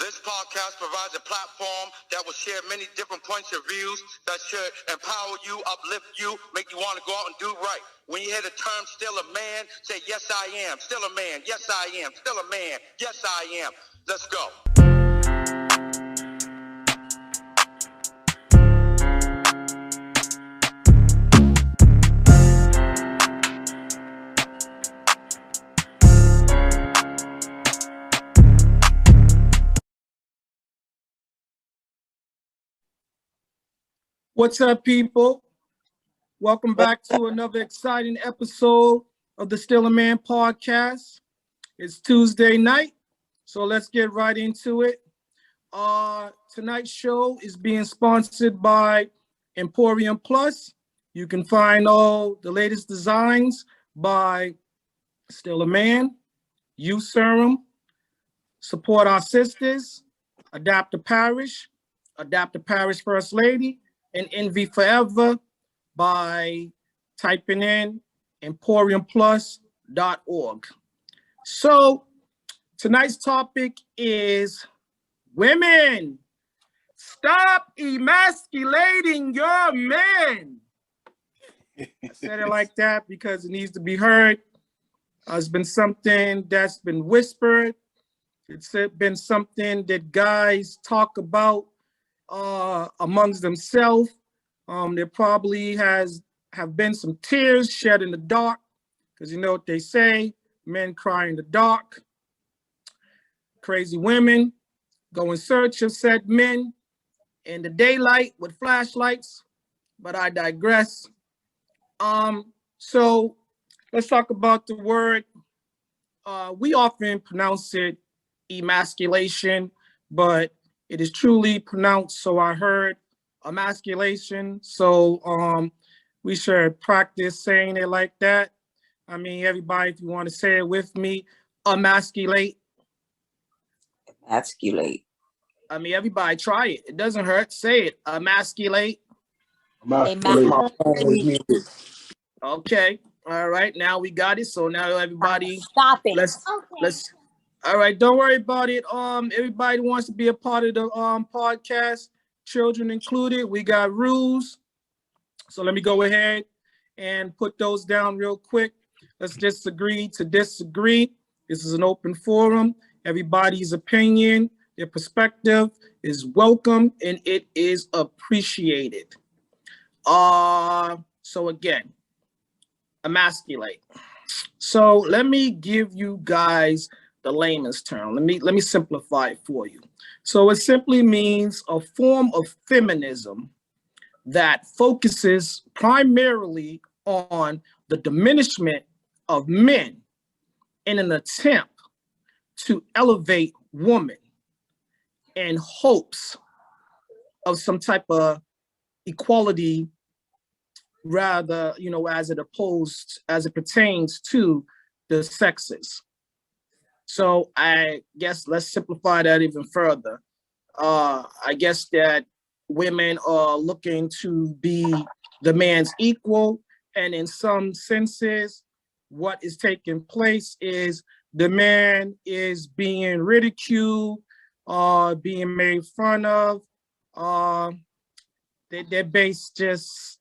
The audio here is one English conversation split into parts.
This podcast provides a platform that will share many different points of views that should empower you, uplift you, make you want to go out and do right. When you hear the term still a man, say, yes, I am. Still a man. Yes, I am. Still a man. Yes, I am. Let's go. What's up, people? Welcome back to another exciting episode of the Still a Man podcast. It's Tuesday night, so let's get right into it. Tonight's show is being sponsored by Emporium Plus. You can find all the latest designs by Still a Man, S.A.M, Support Our Sisters, Adapt the Parish First Lady, and Envy Forever by typing in emporiumplus.org. So tonight's topic is women. Stop emasculating your men. I said it like that because it needs to be heard. It's been something that's been whispered. It's been something that guys talk about amongst themselves. There probably have been some tears shed in the dark, because you know what they say, men cry in the dark. Crazy women go in search of said men in the daylight with flashlights, but I digress. So let's talk about the word. We often pronounce it emasculation, but it is truly pronounced, so I heard, emasculation. So we should practice saying it like that. I mean, everybody, if you want to say it with me, emasculate. Emasculate. I mean, everybody try it. It doesn't hurt. Say it. Emasculate. Emasculate. Okay. All right. Now we got it. So now everybody, Stop it. Let's. All right. Don't worry about it. Everybody wants to be a part of the podcast, children included. We got rules. So let me go ahead and put those down real quick. Let's just agree to disagree. This is an open forum. Everybody's opinion, their perspective is welcome and it is appreciated. So again, emasculate. So let me give you guys the layman's term. Let me simplify it for you. So it simply means a form of feminism that focuses primarily on the diminishment of men in an attempt to elevate women in hopes of some type of equality, rather, as it pertains to the sexes. So I guess let's simplify that even further. I guess that women are looking to be the man's equal, and in some senses, what is taking place is the man is being ridiculed, being made fun of. They're based just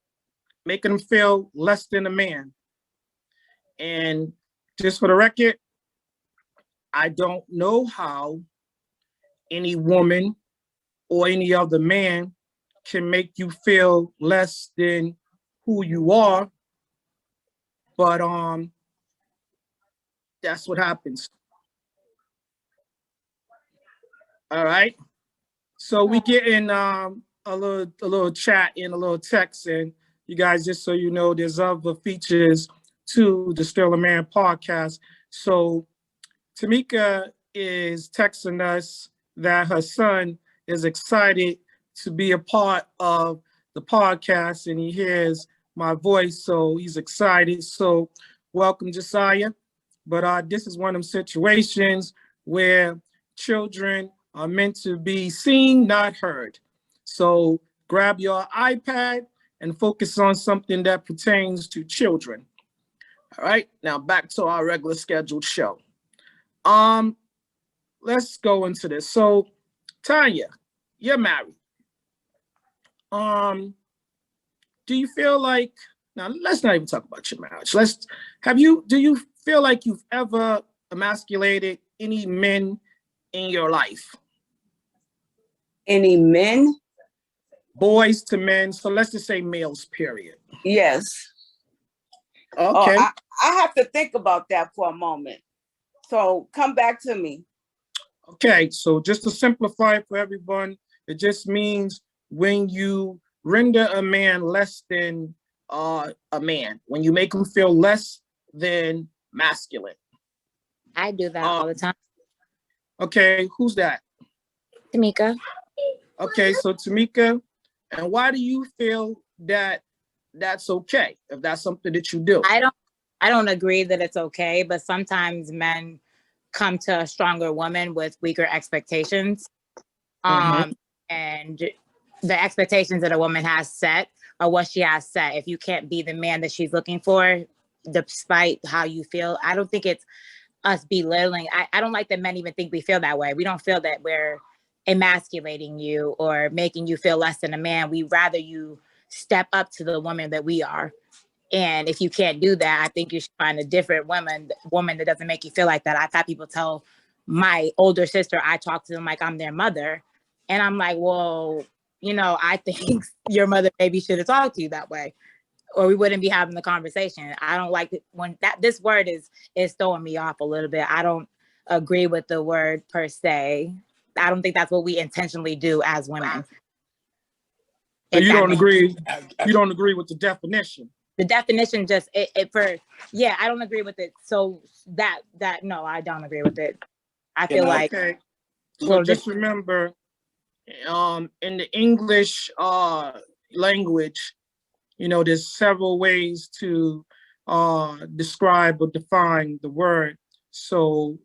making them feel less than a man. And just for the record, I don't know how any woman or any other man can make you feel less than who you are, but that's what happens. All right. So we get in a little chat and a little text, and you guys, just so you know, there's other features to the Still a Man podcast. So Tamika is texting us that her son is excited to be a part of the podcast, and he hears my voice, so he's excited. So welcome, Josiah. But this is one of them situations where children are meant to be seen, not heard. So grab your iPad and focus on something that pertains to children. All right, now back to our regular scheduled show. Let's go into this. So Tanya, you're married. Do you feel like, now let's not even talk about your marriage. Do you feel like you've ever emasculated any men in your life? Any men? Boys to men. So let's just say males, period. Yes. Okay. Oh, I have to think about that for a moment. So come back to me. Okay, so just to simplify it for everyone, it just means when you render a man less than a man, when you make him feel less than masculine. I do that all the time. Okay, who's that? Tamika. Okay, so Tamika, and why do you feel that that's okay if that's something that you do? I don't agree that it's okay, but sometimes men come to a stronger woman with weaker expectations. And the expectations that a woman has set are what she has set. If you can't be the man that she's looking for, despite how you feel, I don't think it's us belittling. I don't like that men even think we feel that way. We don't feel that we're emasculating you or making you feel less than a man. We rather you step up to the woman that we are. And if you can't do that, I think you should find a different woman that doesn't make you feel like that. I've had people tell my older sister, I talk to them like I'm their mother. And I'm like, well, you know, I think your mother maybe should have talked to you that way, or we wouldn't be having the conversation. I don't like it when this word is throwing me off a little bit. I don't agree with the word per se. I don't think that's what we intentionally do as women. So you don't agree? You don't agree with the definition? The definition just I don't agree with it. So that no, I don't agree with it. I feel like okay. So just remember, in the English language, you know, there's several ways to describe or define the word. So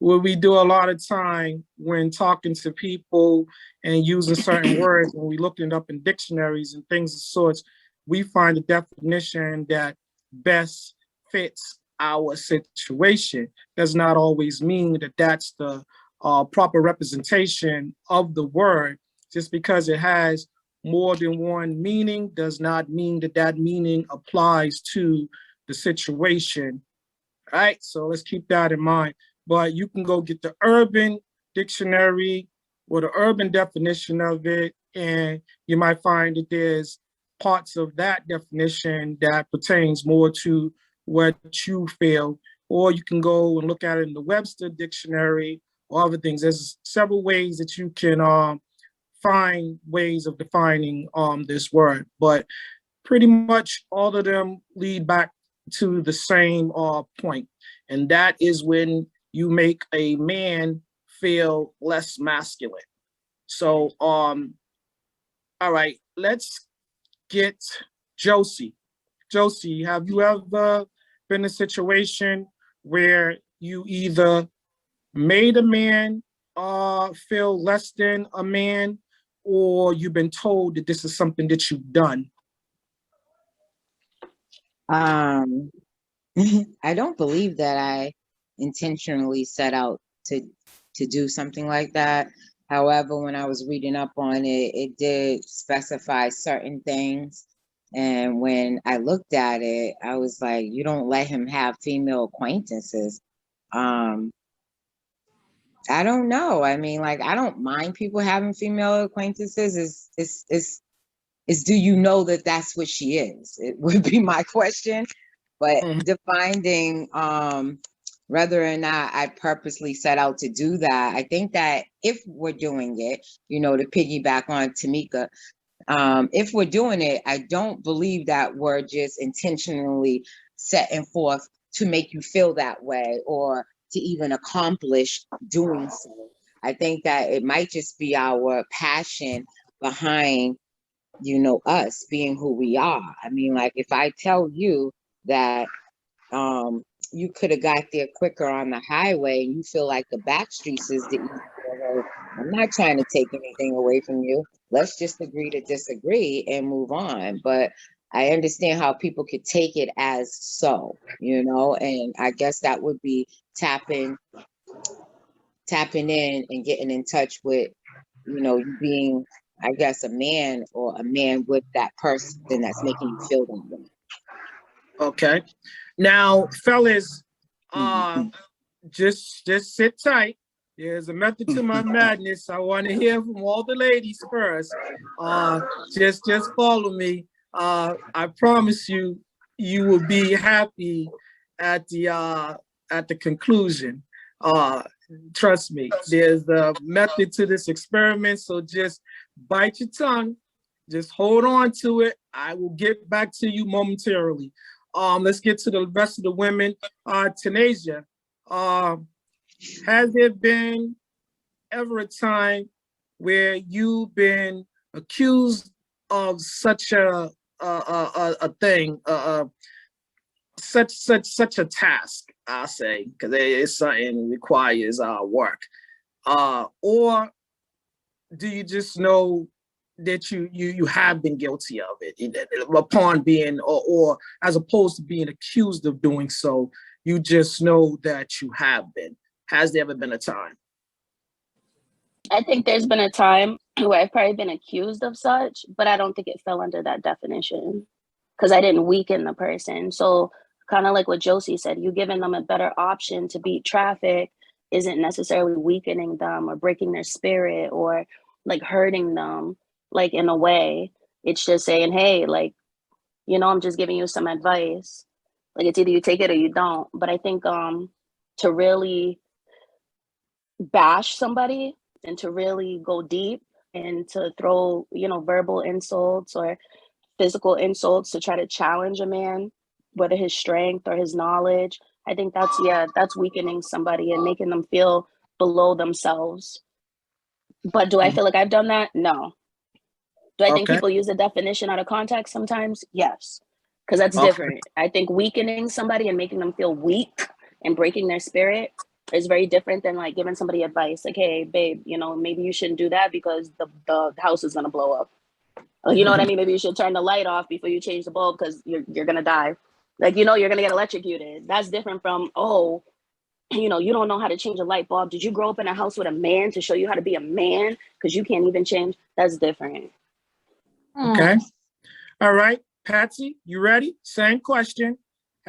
what we do a lot of time when talking to people and using certain words, when we looking it up in dictionaries and things of sorts, we find a definition that best fits our situation. Does not always mean that that's the proper representation of the word. Just because it has more than one meaning does not mean that that meaning applies to the situation. All right, so let's keep that in mind. But you can go get the urban dictionary or the urban definition of it, and you might find that there's parts of that definition that pertains more to what you feel. Or you can go and look at it in the Webster dictionary or other things. There's several ways that you can find ways of defining this word, but pretty much all of them lead back to the same point, and that is when you make a man feel less masculine. So all right, let's get Josie. Josie, have you ever been in a situation where you either made a man feel less than a man, or you've been told that this is something that you've done? I don't believe that I intentionally set out to do something like that. However, when I was reading up on it, it did specify certain things. And when I looked at it, I was like, you don't let him have female acquaintances. I don't know. I mean, like, I don't mind people having female acquaintances. Is do you know that that's what she is? It would be my question. But defining whether or not I purposely set out to do that, I think that if we're doing it, you know, to piggyback on Tamika, if we're doing it, I don't believe that we're just intentionally setting forth to make you feel that way or to even accomplish doing so. I think that it might just be our passion behind, you know, us being who we are. I mean, like, if I tell you that you could have got there quicker on the highway and you feel like the back streets is the easier road, I'm not trying to take anything away from you. Let's just agree to disagree and move on. But I understand how people could take it as so, you know, and I guess that would be tapping in and getting in touch with you know, you being, I guess, a man or a man with that person that's making you feel that way. Okay. Now, fellas, Mhm. just sit tight. There's a method to my madness. I want to hear from all the ladies first. Just follow me. I promise you, you will be happy at the conclusion. Uh, Trust me. There's a method to this experiment, so just bite your tongue. Just hold on to it. I will get back to you momentarily. Let's get to the rest of the women. Tanasia, has there been ever a time where you've been accused of such a thing, such a task? I say, because it's something requires work, or do you just know that you have been guilty of it upon being, or as opposed to being accused of doing so, you just know that you have been? Has there ever been a time? I think there's been a time where I've probably been accused of such, but I don't think it fell under that definition because I didn't weaken the person. So kind of like what Josie said, you giving them a better option to beat traffic isn't necessarily weakening them or breaking their spirit or like hurting them, like in a way. It's just saying, hey, like, you know, I'm just giving you some advice. Like it's either you take it or you don't. But I think to really bash somebody and to really go deep and to throw, you know, verbal insults or physical insults to try to challenge a man, whether his strength or his knowledge, I think that's weakening somebody and making them feel below themselves. But do I feel like I've done that? No. Do I think Okay. people use the definition out of context sometimes? Yes, because that's Okay. different. I think weakening somebody and making them feel weak and breaking their spirit is very different than like giving somebody advice, like, hey, babe, you know, maybe you shouldn't do that because the house is gonna blow up. You know what I mean? Maybe you should turn the light off before you change the bulb because you're gonna die. Like, you know, you're gonna get electrocuted. That's different from, oh, you know, you don't know how to change a light bulb. Did you grow up in a house with a man to show you how to be a man because you can't even change? That's different. Okay. All right. Patsy, you ready? Same question.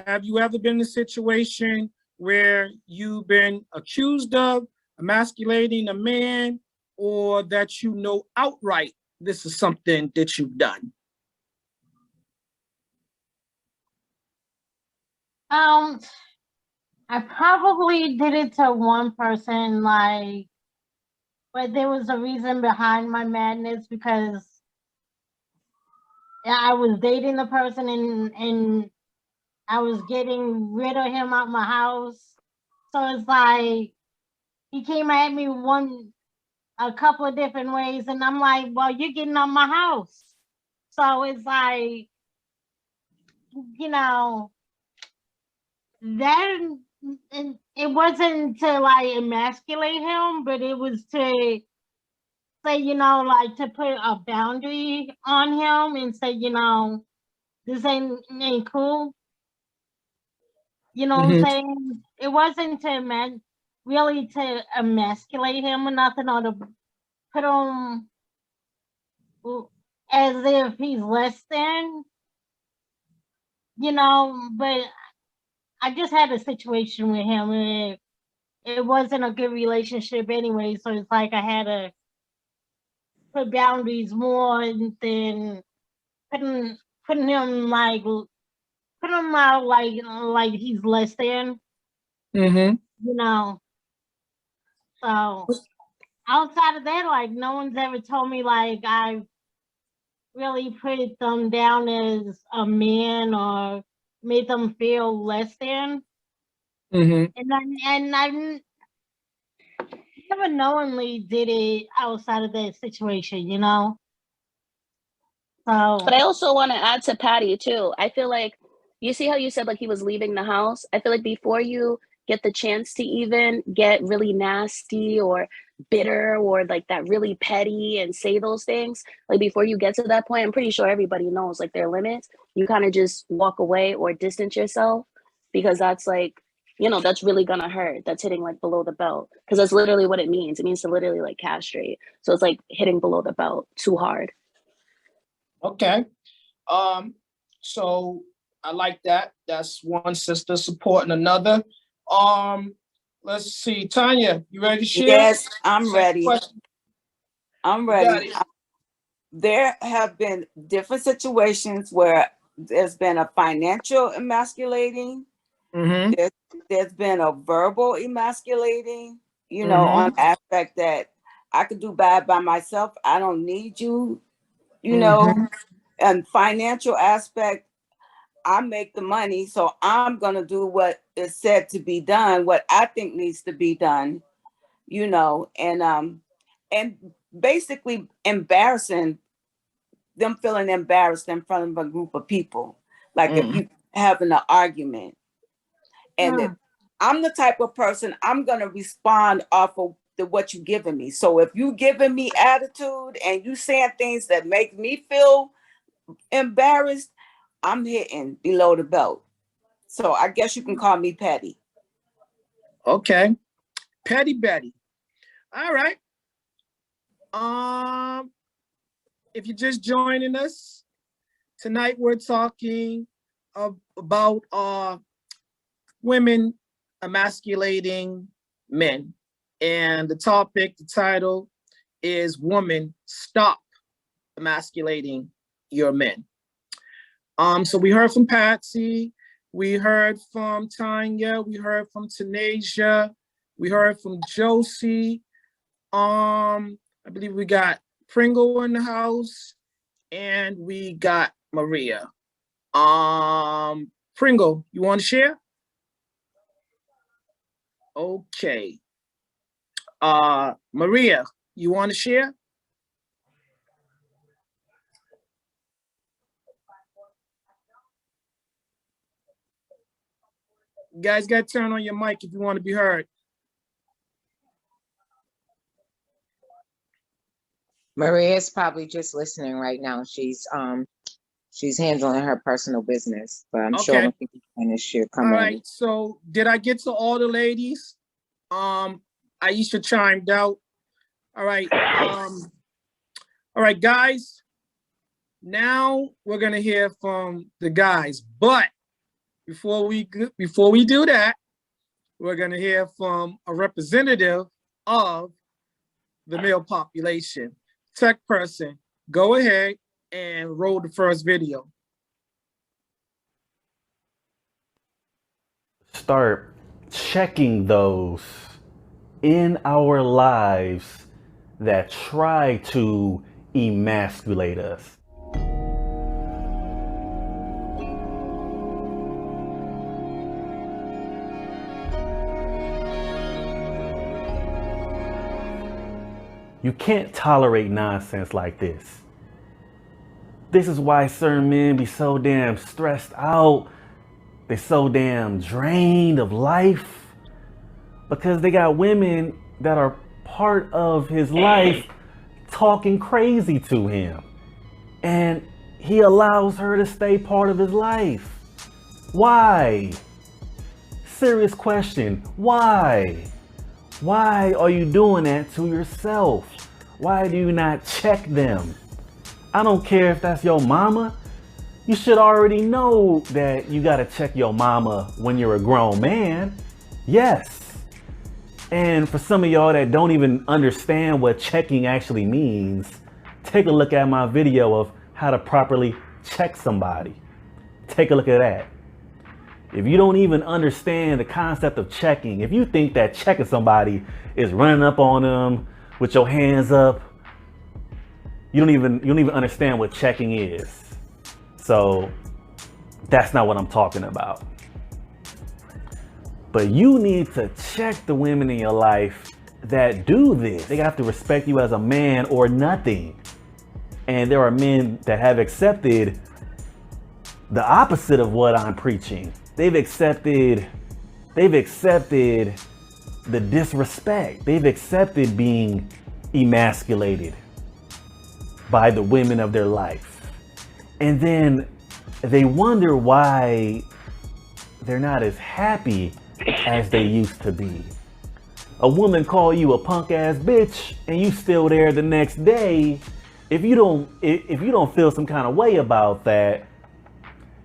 Have you ever been in a situation where you've been accused of emasculating a man, or that you know outright this is something that you've done? I probably did it to one person, like, but there was a reason behind my madness because I was dating the person and I was getting rid of him out my house. So it's like he came at me a couple of different ways, and I'm like, well, you're getting out my house. So it's like, you know, that, and it wasn't to like emasculate him, but it was to say, you know, like to put a boundary on him and say, you know, this ain't cool. You know what I'm saying? It wasn't to really to emasculate him or nothing, or to put him as if he's less than, you know, but I just had a situation with him and it wasn't a good relationship anyway, so it's like I had to put boundaries more than putting putting him like putting him out like he's less than, Mm-hmm. you know. So outside of that, like no one's ever told me like I really put them down as a man or made them feel less than. Mm-hmm. And I never knowingly did it outside of that situation, you know. So But I also want to add to Patty too. I feel like you see how you said like he was leaving the house. I feel like before you get the chance to even get really nasty or bitter or like that really petty and say those things, like before you get to that point, I'm pretty sure everybody knows like their limits. You kind of just walk away or distance yourself because that's like you know, that's really gonna hurt. That's hitting like below the belt, because that's literally what it means. It means to literally like castrate. So it's like hitting below the belt too hard. Okay. So I like that. That's one sister supporting another. Let's see, Tanya, you ready to share? Yes, I'm Second ready. question. I'm You got ready. it. There have been different situations where there's been a financial emasculating. Mm-hmm. There's been a verbal emasculating, you know, on the aspect that I could do bad by myself. I don't need you, you know. And financial aspect, I make the money, so I'm gonna do what is said to be done, what I think needs to be done, you know, and basically embarrassing them, feeling embarrassed in front of a group of people. Like if you having an argument, and if I'm the type of person, I'm gonna respond off of what you giving me. So if you giving me attitude and you saying things that make me feel embarrassed, I'm hitting below the belt. So I guess you can call me petty. Okay. Petty Betty. All right. If you're just joining us, tonight we're talking about women emasculating men. And the topic, the title is Woman, Stop Emasculating Your Men. So we heard from Patsy, we heard from Tanya, we heard from Tanasia, we heard from Josie. I believe we got Pringle in the house, and we got Maria. Pringle, you want to share? Okay. Maria, you want to share? You guys got to turn on your mic if you want to be heard. Maria's probably just listening right now. She's handling her personal business, but I'm sure when she finishes, she'll come in. All right. So did I get to all the ladies? Aisha chimed out. All right. All right, guys. Now we're gonna hear from the guys, but before we do that, we're gonna hear from a representative of the male population. Tech person, go ahead and roll the first video. Start checking those in our lives that try to emasculate us. You can't tolerate nonsense like this. This is why certain men be so damn stressed out. They're so damn drained of life, because they got women that are part of his life talking crazy to him, and he allows her to stay part of his life. Why? Serious question. Why? Why are you doing that to yourself? Why do you not check them? I don't care if that's your mama. You should already know that you gotta check your mama when you're a grown man. Yes. And for some of y'all that don't even understand what checking actually means, take a look at my video of how to properly check somebody. Take a look at that. If you don't even understand the concept of checking, if you think that checking somebody is running up on them with your hands up, you don't even understand what checking is. So that's not what I'm talking about. But you need to check the women in your life that do this. They have to respect you as a man or nothing. And there are men that have accepted the opposite of what I'm preaching. They've accepted the disrespect. They've accepted being emasculated by the women of their life. And then they wonder why they're not as happy as they used to be. A woman call you a punk ass bitch and you still there the next day. If you don't feel some kind of way about that,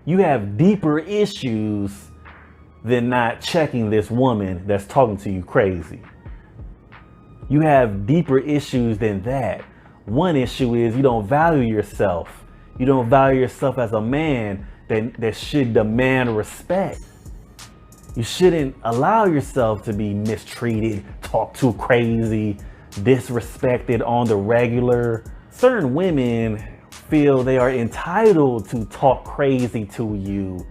you have deeper issues than not checking this woman that's talking to you crazy. You have deeper issues than that. One issue is you don't value yourself. You don't value yourself as a man that should demand respect. You shouldn't allow yourself to be mistreated, talked to crazy, disrespected on the regular. Certain women feel they are entitled to talk crazy to you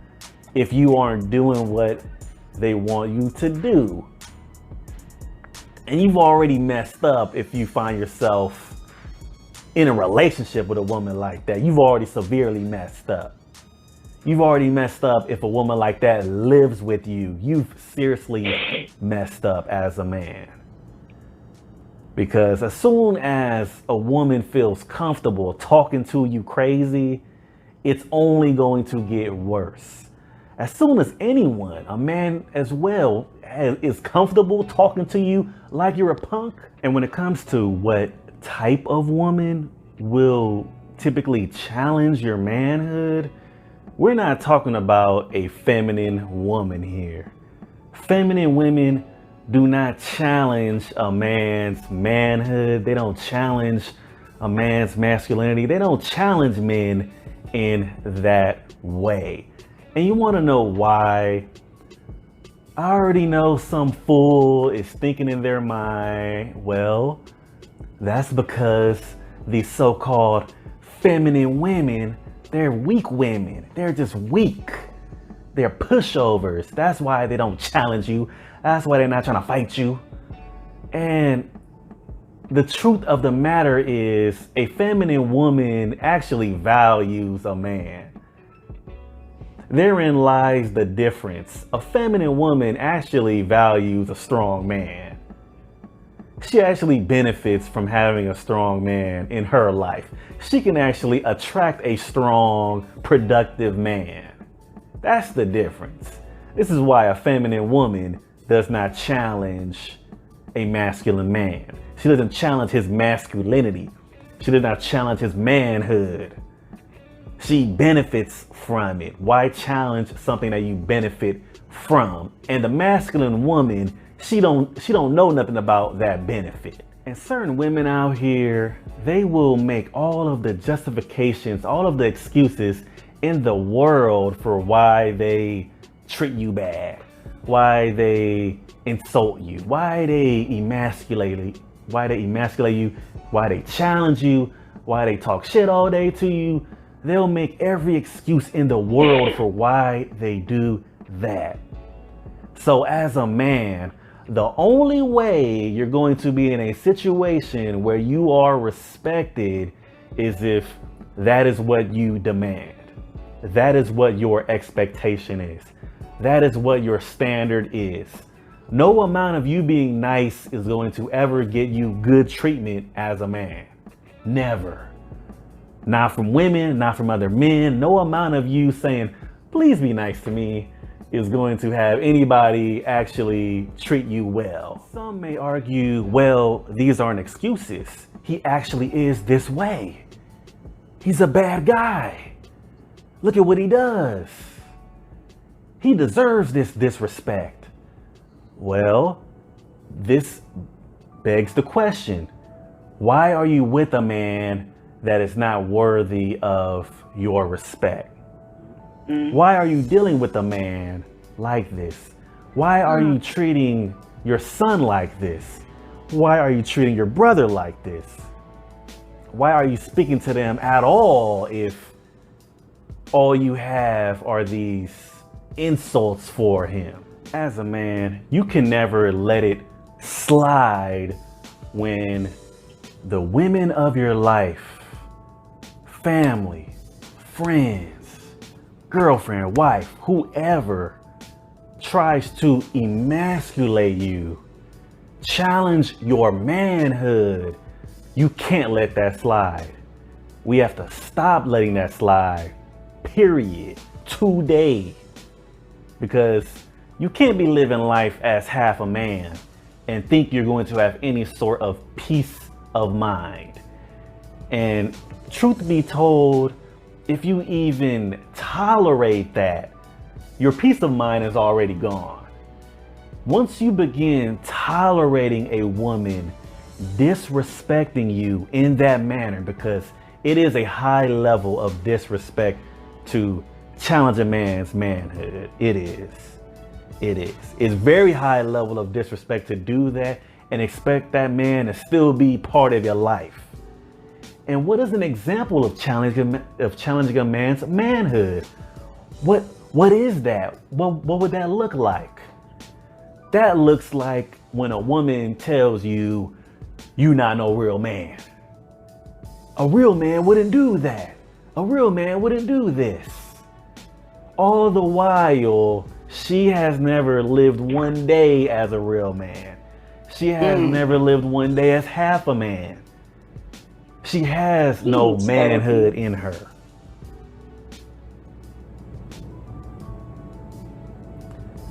if you aren't doing what they want you to do. And you've already messed up if you find yourself in a relationship with a woman like that. You've already severely messed up. You've already messed up if a woman like that lives with you. You've seriously messed up as a man. Because as soon as a woman feels comfortable talking to you crazy, it's only going to get worse. As soon as anyone, a man as well, is comfortable talking to you like you're a punk. And when it comes to what type of woman will typically challenge your manhood, we're not talking about a feminine woman here. Feminine women do not challenge a man's manhood. They don't challenge a man's masculinity. They don't challenge men in that way. And you want to know why? I already know some fool is thinking in their mind, well, that's because these so-called feminine women, they're weak women. They're just weak. They're pushovers. That's why they don't challenge you. That's why they're not trying to fight you. And the truth of the matter is, a feminine woman actually values a man. Therein lies the difference. A feminine woman actually values a strong man. She actually benefits from having a strong man in her life. She can actually attract a strong, productive man. That's the difference. This is why a feminine woman does not challenge a masculine man. She doesn't challenge his masculinity. She does not challenge his manhood. She benefits from it. Why challenge something that you benefit from? And the masculine woman, she don't know nothing about that benefit. And certain women out here, they will make all of the justifications, all of the excuses in the world for why they treat you bad, why they insult you, why they emasculate you, why they challenge you, why they talk shit all day to you. They'll make every excuse in the world for why they do that. So as a man, the only way you're going to be in a situation where you are respected is if that is what you demand. That is what your expectation is. That is what your standard is. No amount of you being nice is going to ever get you good treatment as a man. Never. Not from women, not from other men. No amount of you saying, please be nice to me, is going to have anybody actually treat you well. Some may argue, well, these aren't excuses. He actually is this way. He's a bad guy. Look at what he does. He deserves this disrespect. Well, this begs the question, why are you with a man that is not worthy of your respect? Why are you dealing with a man like this? Why are you treating your son like this? Why are you treating your brother like this? Why are you speaking to them at all if all you have are these insults for him? As a man, you can never let it slide when the women of your life, family, friends, girlfriend, wife, whoever tries to emasculate you, challenge your manhood, you can't let that slide. We have to stop letting that slide, period, today. Because You can't be living life as half a man and think you're going to have any sort of peace of mind. And truth be told, if you even tolerate that, your peace of mind is already gone. Once you begin tolerating a woman disrespecting you in that manner, because it is a high level of disrespect to challenge a man's manhood. It is. It's very high level of disrespect to do that and expect that man to still be part of your life. And what is an example of challenging a man's manhood? What is that? What would that look like? That looks like when a woman tells you, "You not no real man." A real man wouldn't do that. A real man wouldn't do this. All the while, she has never lived one day as a real man. She has never lived one day as half a man. She has no manhood in her.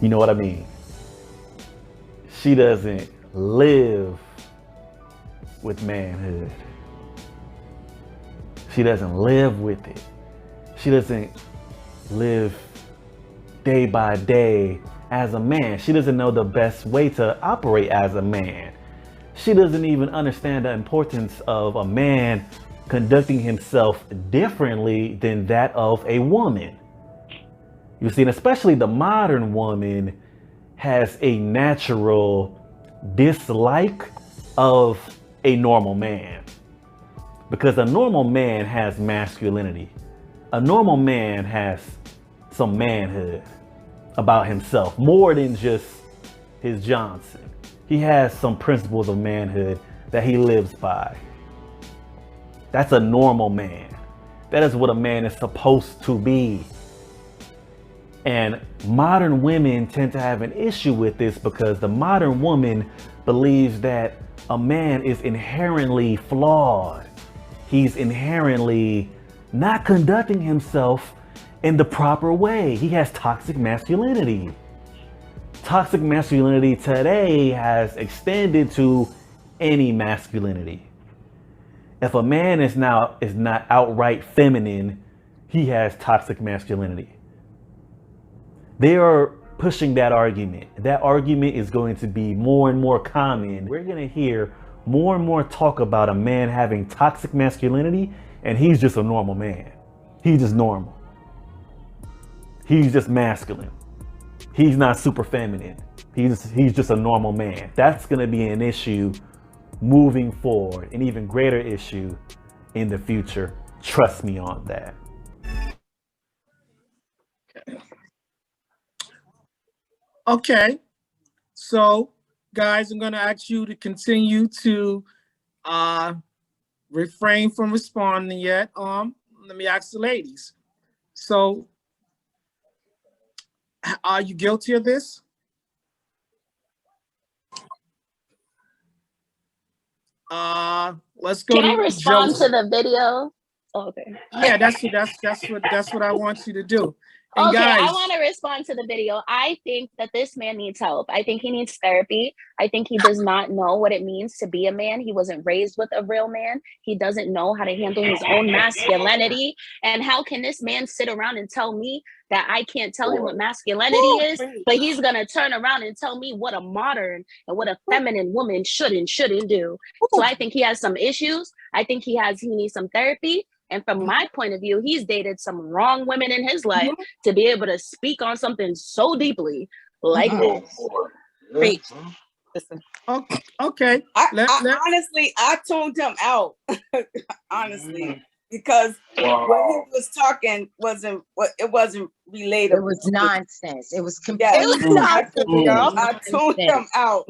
You know what I mean? She doesn't live with manhood. She doesn't live with it. She doesn't live day by day as a man. She doesn't know the best way to operate as a man. She doesn't even understand the importance of a man conducting himself differently than that of a woman. You see, and especially the modern woman has a natural dislike of a normal man. Because a normal man has masculinity. A normal man has some manhood about himself, more than just his Johnson. He has some principles of manhood that he lives by. That's a normal man. That is what a man is supposed to be. And modern women tend to have an issue with this because the modern woman believes that a man is inherently flawed. He's inherently not conducting himself in the proper way. He has toxic masculinity. Toxic masculinity today has extended to any masculinity. If a man is not outright feminine, he has toxic masculinity. They are pushing that argument. That argument is going to be more and more common. We're going to hear more and more talk about a man having toxic masculinity, and he's just a normal man. He's just normal. He's just masculine. He's not super feminine. He's just a normal man. That's going to be an issue moving forward, an even greater issue in the future. Trust me on that. Okay. So, guys, I'm going to ask you to continue to refrain from responding yet. Let me ask the ladies. So, are you guilty of this? Let's go Can I to respond Josie. to the video? Oh, okay. Yeah, that's what I want you to do. And Okay, guys, I want to respond to the video. I think that this man needs help. I think he needs therapy. I think he does not know what it means to be a man. He wasn't raised with a real man. He doesn't know how to handle his own masculinity. And how can this man sit around and tell me that I can't tell him what masculinity is, but he's going to turn around and tell me what a modern and what a feminine woman should and shouldn't do. So I think he has some issues. I think he needs some therapy. And from my point of view, he's dated some wrong women in his life to be able to speak on something so deeply like this. Preach. Listen. Okay. Honestly, I tuned him out. Honestly, because what he was talking wasn't relatable. It was nonsense. It was completely I tuned him out.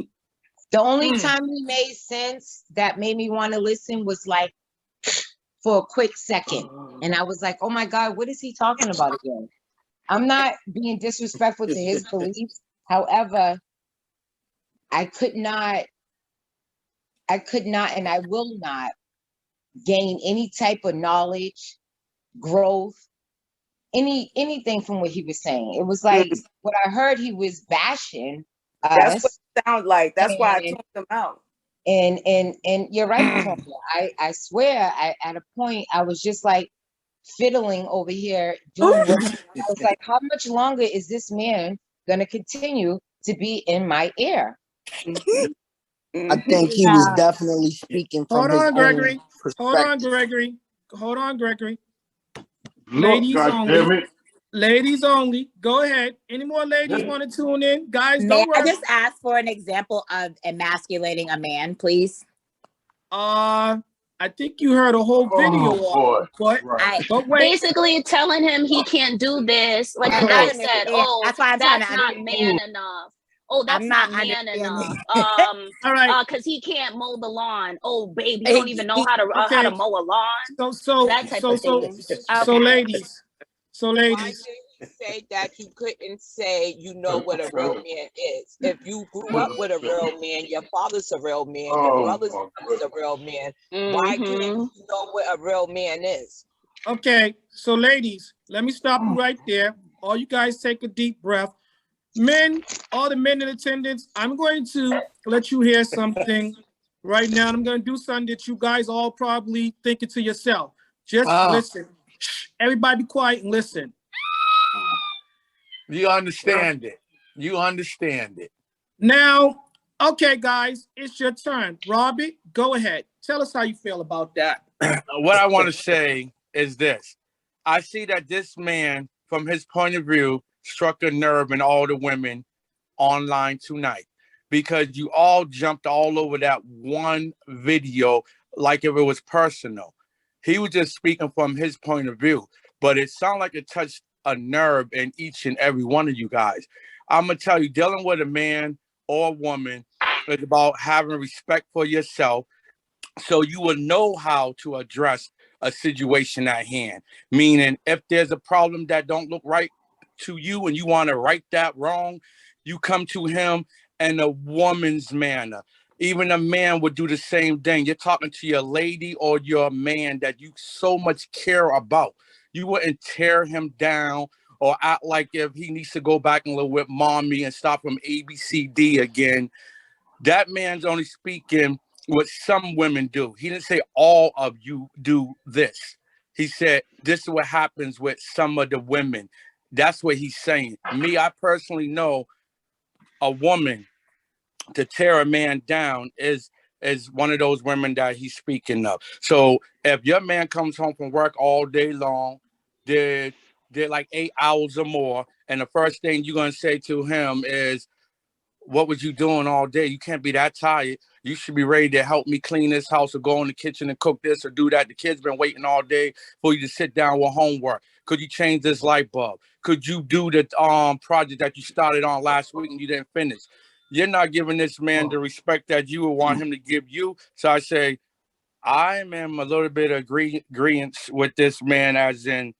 The only time he made sense that made me want to listen was like for a quick second. And I was like, oh my God, what is he talking about again? I'm not being disrespectful to his beliefs. However, I could not, and I will not gain any type of knowledge, growth, anything from what he was saying. It was like what I heard, he was bashing That's what us. it sounded like. That's why I And tuned them out. and you're right, Tonya. I swear, at a point I was just like fiddling over here doing what I was like, how much longer is this man gonna continue to be in my ear? I think he was definitely speaking from his own Gregory. perspective. Hold on, Gregory. Look, Ladies God only. damn it. Ladies only. Go ahead. Any more ladies want to tune in? Guys, May don't I worry. just ask for an example of emasculating a man, please? I think you heard a whole video boy. but wait. Basically telling him he can't do this. Like the guy said, oh, that's why I'm that's trying not to man enough. Oh, that's not man enough. All right. Because he can't mow the lawn. Oh, babe, you don't even know how to mow a lawn. So that type of thing. So ladies. Why did you say that you couldn't say you know what a real man is? If you grew up with a real man, your father's a real man, your brother's a real man. Why can't you know what a real man is? Okay, so ladies, let me stop you right there. All you guys take a deep breath. Men, all the men in attendance, I'm going to let you hear something right now. I'm going to do something that you guys all probably thinking to yourself. Just listen. Shh, everybody be quiet and listen. You understand it. You understand it. Now, okay, guys, it's your turn. Robbie, go ahead. Tell us how you feel about that. What I want to say is this. I see that this man, from his point of view, struck a nerve in all the women online tonight, because you all jumped all over that one video like if it was personal. He was just speaking from his point of view, but it sounded like it touched a nerve in each and every one of you guys. I'm going to tell you, dealing with a man or a woman is about having respect for yourself, so you will know how to address a situation at hand. Meaning, if there's a problem that don't look right to you and you want to right that wrong, you come to him in a woman's manner. Even a man would do the same thing. You're talking to your lady or your man that you so much care about. You wouldn't tear him down or act like if he needs to go back and live with mommy and start from ABCD again. That man's only speaking what some women do. He didn't say all of you do this. He said this is what happens with some of the women. That's what he's saying. Me, I personally know a woman to tear a man down is one of those women that he's speaking of. So if your man comes home from work all day long, did like 8 hours or more, and the first thing you're gonna say to him is, what was you doing all day? You can't be that tired. You should be ready to help me clean this house or go in the kitchen and cook this or do that. The kids been waiting all day for you to sit down with homework. Could you change this light bulb? Could you do the project that you started on last week and you didn't finish? You're not giving this man the respect that you would want him to give you. So I say, I am a little bit of agreement with this man, as in,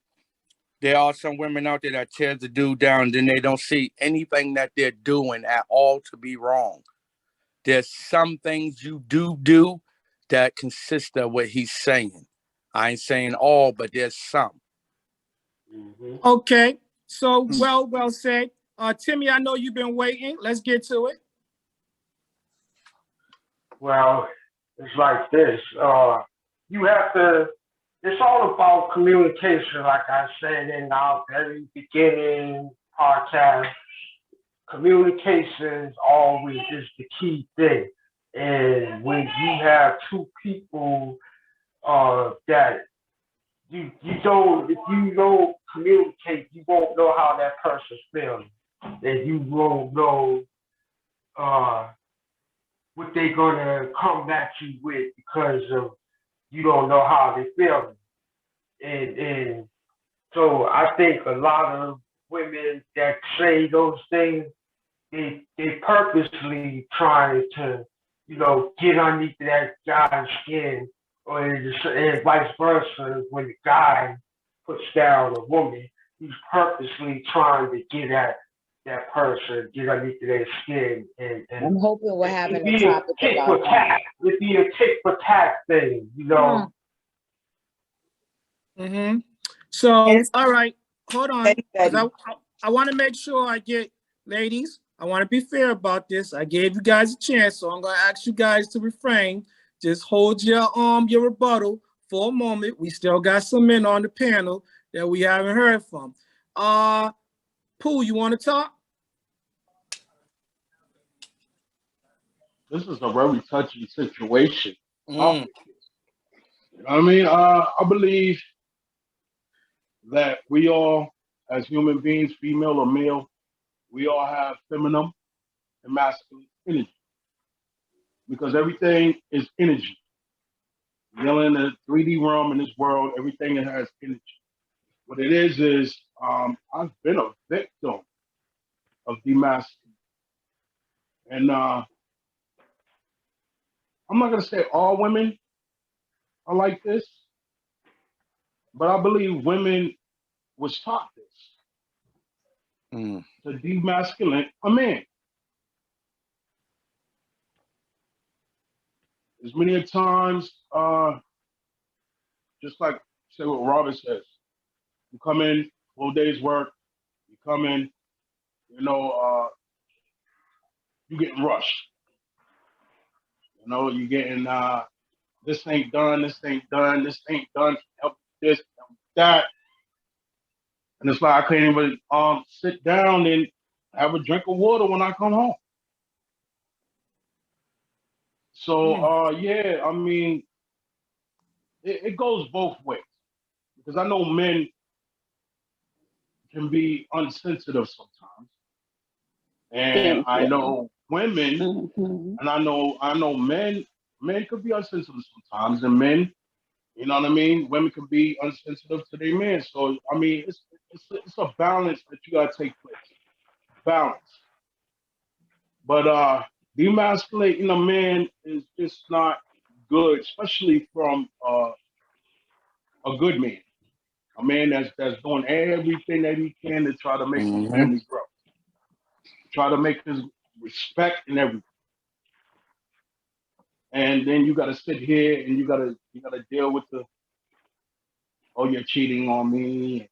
there are some women out there that tears the dude down, and then they don't see anything that they're doing at all to be wrong. There's some things you do that consist of what he's saying. I ain't saying all, but there's some. Okay, so well said. Timmy, I know you've been waiting. Let's get to it. Well, it's like this. You have to, it's all about communication, like I said in our very beginning podcast. Communication always is the key thing. And when you have two people that you don't, if you don't communicate, you won't know how that person's feeling. And you won't know what they're gonna come at you with, because of you don't know how they feel. And so I think a lot of women that say those things, they purposely trying to, get underneath that guy's skin, or and vice versa. When the guy puts down a woman, he's purposely trying to get at that person, get underneath their skin, and I'm hoping we're having a topic about that. It'd be a tick for tack thing, So, all right, hold on, because I want to make sure I get, ladies, I want to be fair about this. I gave you guys a chance, so I'm going to ask you guys to refrain. Just hold your rebuttal for a moment. We still got some men on the panel that we haven't heard from. Pooh, you want to talk? This is a very touchy situation. You know what I mean? I believe that we all, as human beings, female or male, we all have feminine and masculine energy because everything is energy. Dealing in the 3D realm in this world, everything that has energy. What it is I've been a victim of demasculine. And I'm not going to say all women are like this, but I believe women was taught this to demasculate a man. As many a times, just like say what Robert says, you come in, full day's work, you come in, you getting rushed. You getting this ain't done, this ain't done, this ain't done, help this, help that. And it's like I can't even sit down and have a drink of water when I come home. So yeah, I mean, it goes both ways. Because I know men can be unsensitive sometimes. And I know women and I know men could be unsensitive sometimes, and men, you know what I mean? Women can be unsensitive to their men. So I mean it's a balance that you gotta take place. Balance. But demasculating a man is just not good, especially from a good man. A man that's doing everything that he can to try to make his family grow. Try to make his respect and everything. And then you gotta sit here and you gotta deal with oh, you're cheating on me,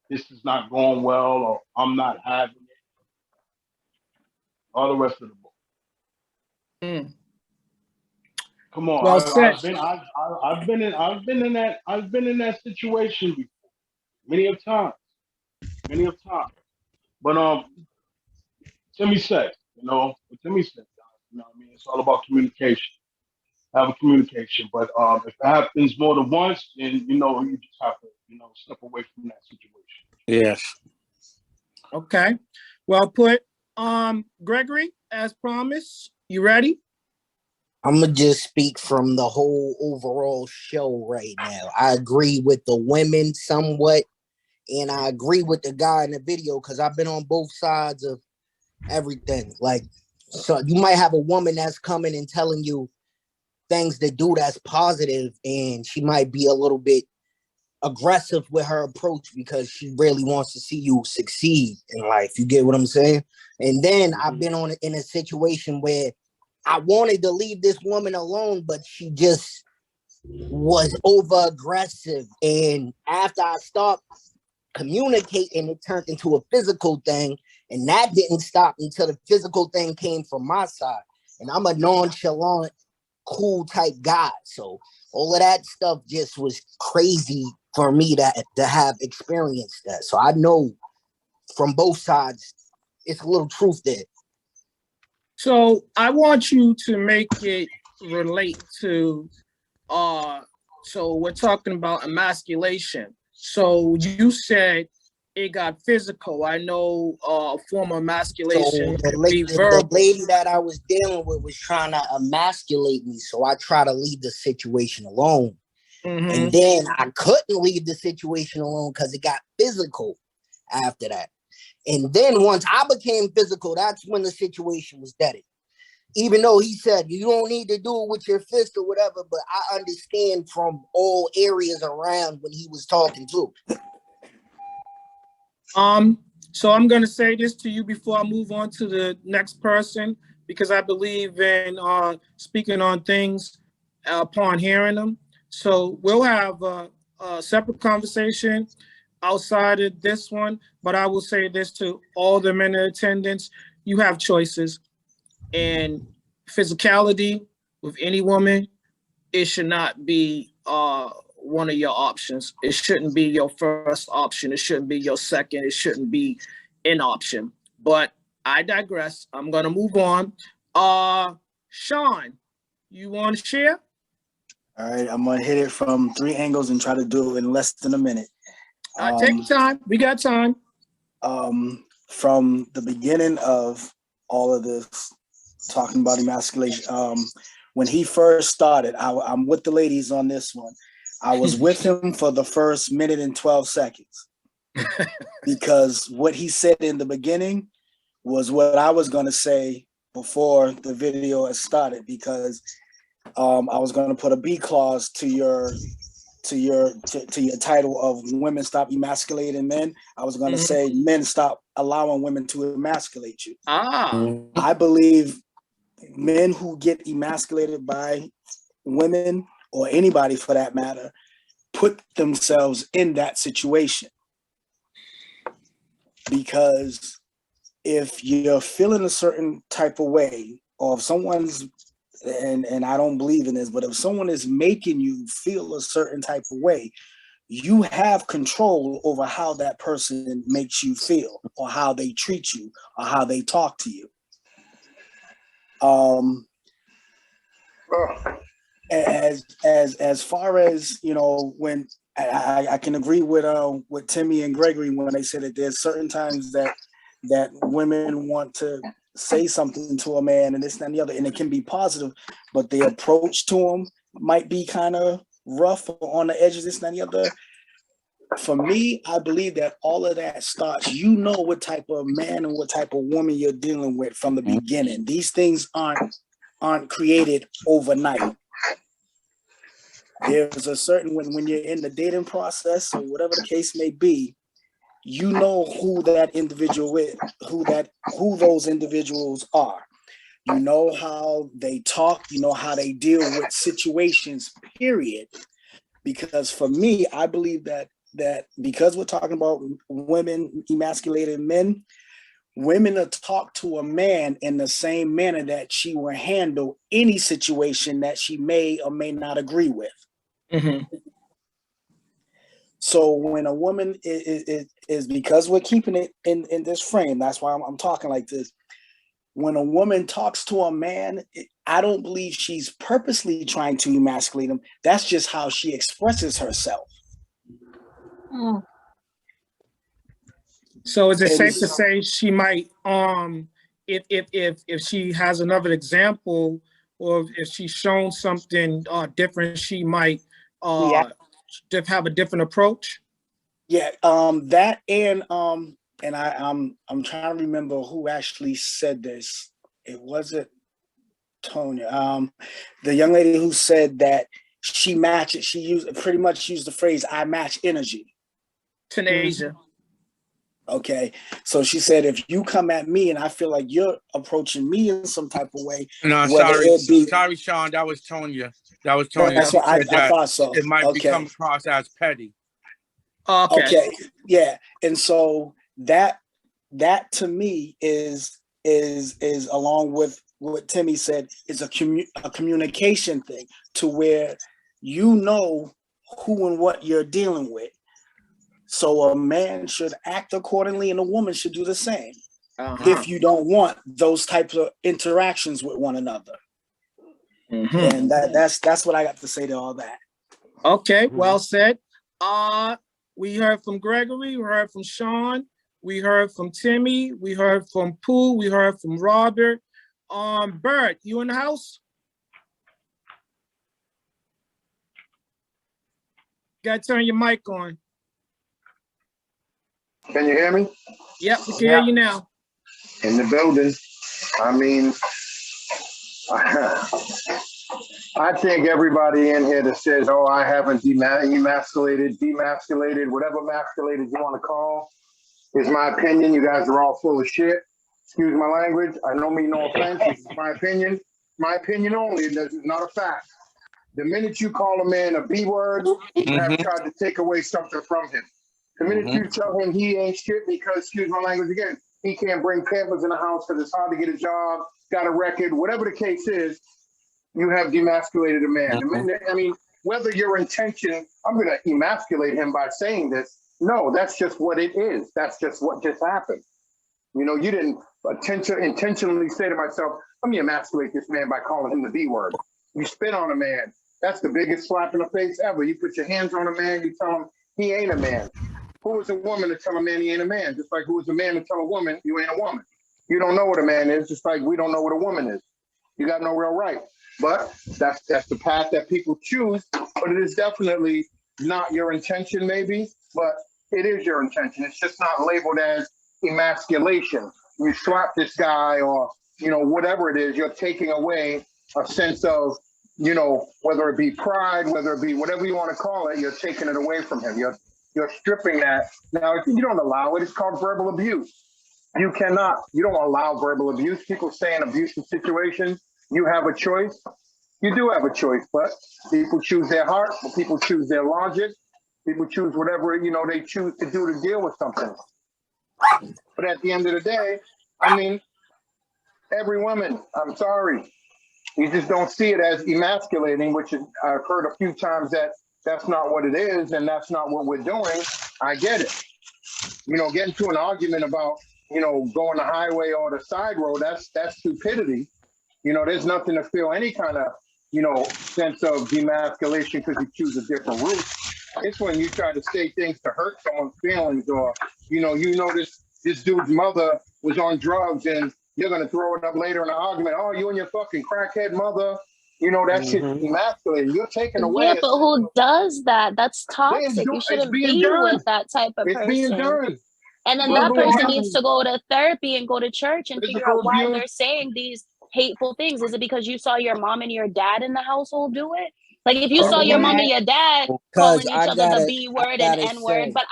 this is not going well, or I'm not having it. All the rest of the book. Come on, well, I've been in that situation before, many of times. But Timmy said, what Timmy said, guys, what I mean? It's all about communication. Have a communication. But if it happens more than once, then you just have to, step away from that situation. Yes. Okay. Well put. Gregory, as promised, you ready? I'm gonna just speak from the whole overall show right now. I agree with the women somewhat, and I agree with the guy in the video because I've been on both sides of everything. Like, so you might have a woman that's coming and telling you things to do that's positive, and she might be a little bit aggressive with her approach because she really wants to see you succeed in life. You get what I'm saying? And then I've been in a situation where I wanted to leave this woman alone, but she just was over aggressive. And after I stopped communicating, it turned into a physical thing. And that didn't stop until the physical thing came from my side. And I'm a nonchalant, cool type guy. So all of that stuff just was crazy for me to have experienced that. So I know from both sides, it's a little truth there. So I want you to make it relate to, so we're talking about emasculation. So you said it got physical. I know a form of emasculation. So the lady that I was dealing with was trying to emasculate me. So I try to leave the situation alone. And then I couldn't leave the situation alone because it got physical after that. And then once I became physical, that's when the situation was deaded. Even though he said, you don't need to do it with your fist or whatever, but I understand from all areas around when he was talking to. So I'm going to say this to you before I move on to the next person, because I believe in speaking on things upon hearing them. So we'll have a separate conversation. outside of this one, but I will say this to all the men in attendance: you have choices, and physicality with any woman, it should not be one of your options. It shouldn't be your first option. It shouldn't be your second. It shouldn't be an option. But I digress. I'm gonna move on. Sean, you want to share? All right, I'm gonna hit it from 3 angles and try to do it in less than a minute. Take your time. We got time. From the beginning of all of this, talking about emasculation, when he first started, I'm with the ladies on this one. I was with him for the first minute and 12 seconds because what he said in the beginning was what I was going to say before the video had started, because I was going to put a B clause to your title of women stop emasculating men. I was going to say men stop allowing women to emasculate you. I believe men who get emasculated by women, or anybody for that matter, put themselves in that situation. Because if you're feeling a certain type of way, or if someone's, and I don't believe in this, but if someone is making you feel a certain type of way, you have control over how that person makes you feel, or how they treat you, or how they talk to you. As far as, you know, when I can agree with Timmy and Gregory when they said that there's certain times that women want to say something to a man and this and the other, and it can be positive, but the approach to him might be kind of rough or on the edges, this and the other. For me, I believe that all of that starts, you know what type of man and what type of woman you're dealing with from the beginning. These things aren't created overnight. There's a certain, when you're in the dating process or whatever the case may be, you know who that individual is, who those individuals are. You know how they talk, you know how they deal with situations, period. Because for me, I believe that because we're talking about women emasculating men, women will talk to a man in the same manner that she will handle any situation that she may or may not agree with. So when a woman is because we're keeping it in this frame, that's why I'm talking like this. When a woman talks to a man, I don't believe she's purposely trying to emasculate him. That's just how she expresses herself. So is it safe to say she might, if she has another example, or if she's shown something different, she might have a different approach? Yeah, that and I'm trying to remember who actually said this. It wasn't Tonya. The young lady who said that she matches, she pretty much used the phrase, I match energy. Tanasia. Okay, so she said, if you come at me and I feel like you're approaching me in some type of way, no, sorry, Sean, that was Tonya. That was Tonya. That's what I thought so. It might become across as petty. Okay, yeah, and so that to me is along with what Timmy said, is a communication thing, to where you know who and what you're dealing with. So a man should act accordingly, and a woman should do the same. If you don't want those types of interactions with one another. And that's what I got to say to all that. Okay, well said. We heard from Gregory, we heard from Sean, we heard from Timmy, we heard from Pooh, we heard from Robert. Bert, you in the house? Gotta turn your mic on. Can you hear me? Yep, we can hear you now. In the building. I mean, I think everybody in here that says, oh, I haven't emasculated, whatever emasculated you want to call, is my opinion. You guys are all full of shit. Excuse my language. I don't mean no offense. This is my opinion. My opinion only. This is not a fact. The minute you call a man a B word, you have tried to take away something from him. The minute you tell him he ain't shit because, excuse my language again, he can't bring Pampers in the house because it's hard to get a job, got a record, whatever the case is, you have demasculated a man. The minute, I mean, whether your intention, I'm going to emasculate him by saying this. No, that's just what it is. That's just what just happened. You know, you didn't intentionally say to myself, let me emasculate this man by calling him the B word. You spit on a man. That's the biggest slap in the face ever. You put your hands on a man, you tell him he ain't a man. Who is a woman to tell a man he ain't a man? Just like who is a man to tell a woman you ain't a woman? You don't know what a man is, just like we don't know what a woman is. You got no real right. But that's the path that people choose. But it is definitely not your intention, maybe, but it is your intention. It's just not labeled as emasculation. You slap this guy or, you know, whatever it is, you're taking away a sense of, you know, whether it be pride, whether it be whatever you want to call it, you're taking it away from him. You're stripping that. Now, if you don't allow it, it's called verbal abuse. You don't allow verbal abuse. People say in abusive situations, you have a choice. You do have a choice, but people choose their heart, people choose their logic, people choose whatever, you know, they choose to do to deal with something. But at the end of the day, I mean, every woman, I'm sorry, you just don't see it as emasculating, which is, I've heard a few times that that's not what it is and that's not what we're doing. I get it. You know, getting to an argument about, you know, going the highway or the side road, that's stupidity. You know, there's nothing to feel any kind of, you know, sense of demasculation because you choose a different route. It's when you try to say things to hurt someone's feelings, or, you know this dude's mother was on drugs and you're going to throw it up later in an argument. Oh, you and your fucking crackhead mother. You know, that shit's emasculating. You're taking away. Yeah, but who does that? That's toxic. You shouldn't be with that type of person. Being done. And then that person needs to go to therapy and go to church and figure out why they're saying these hateful things. Is it because you saw your mom and your dad in the household do it? Like if you saw your mom and your dad calling each other the B word and N word, but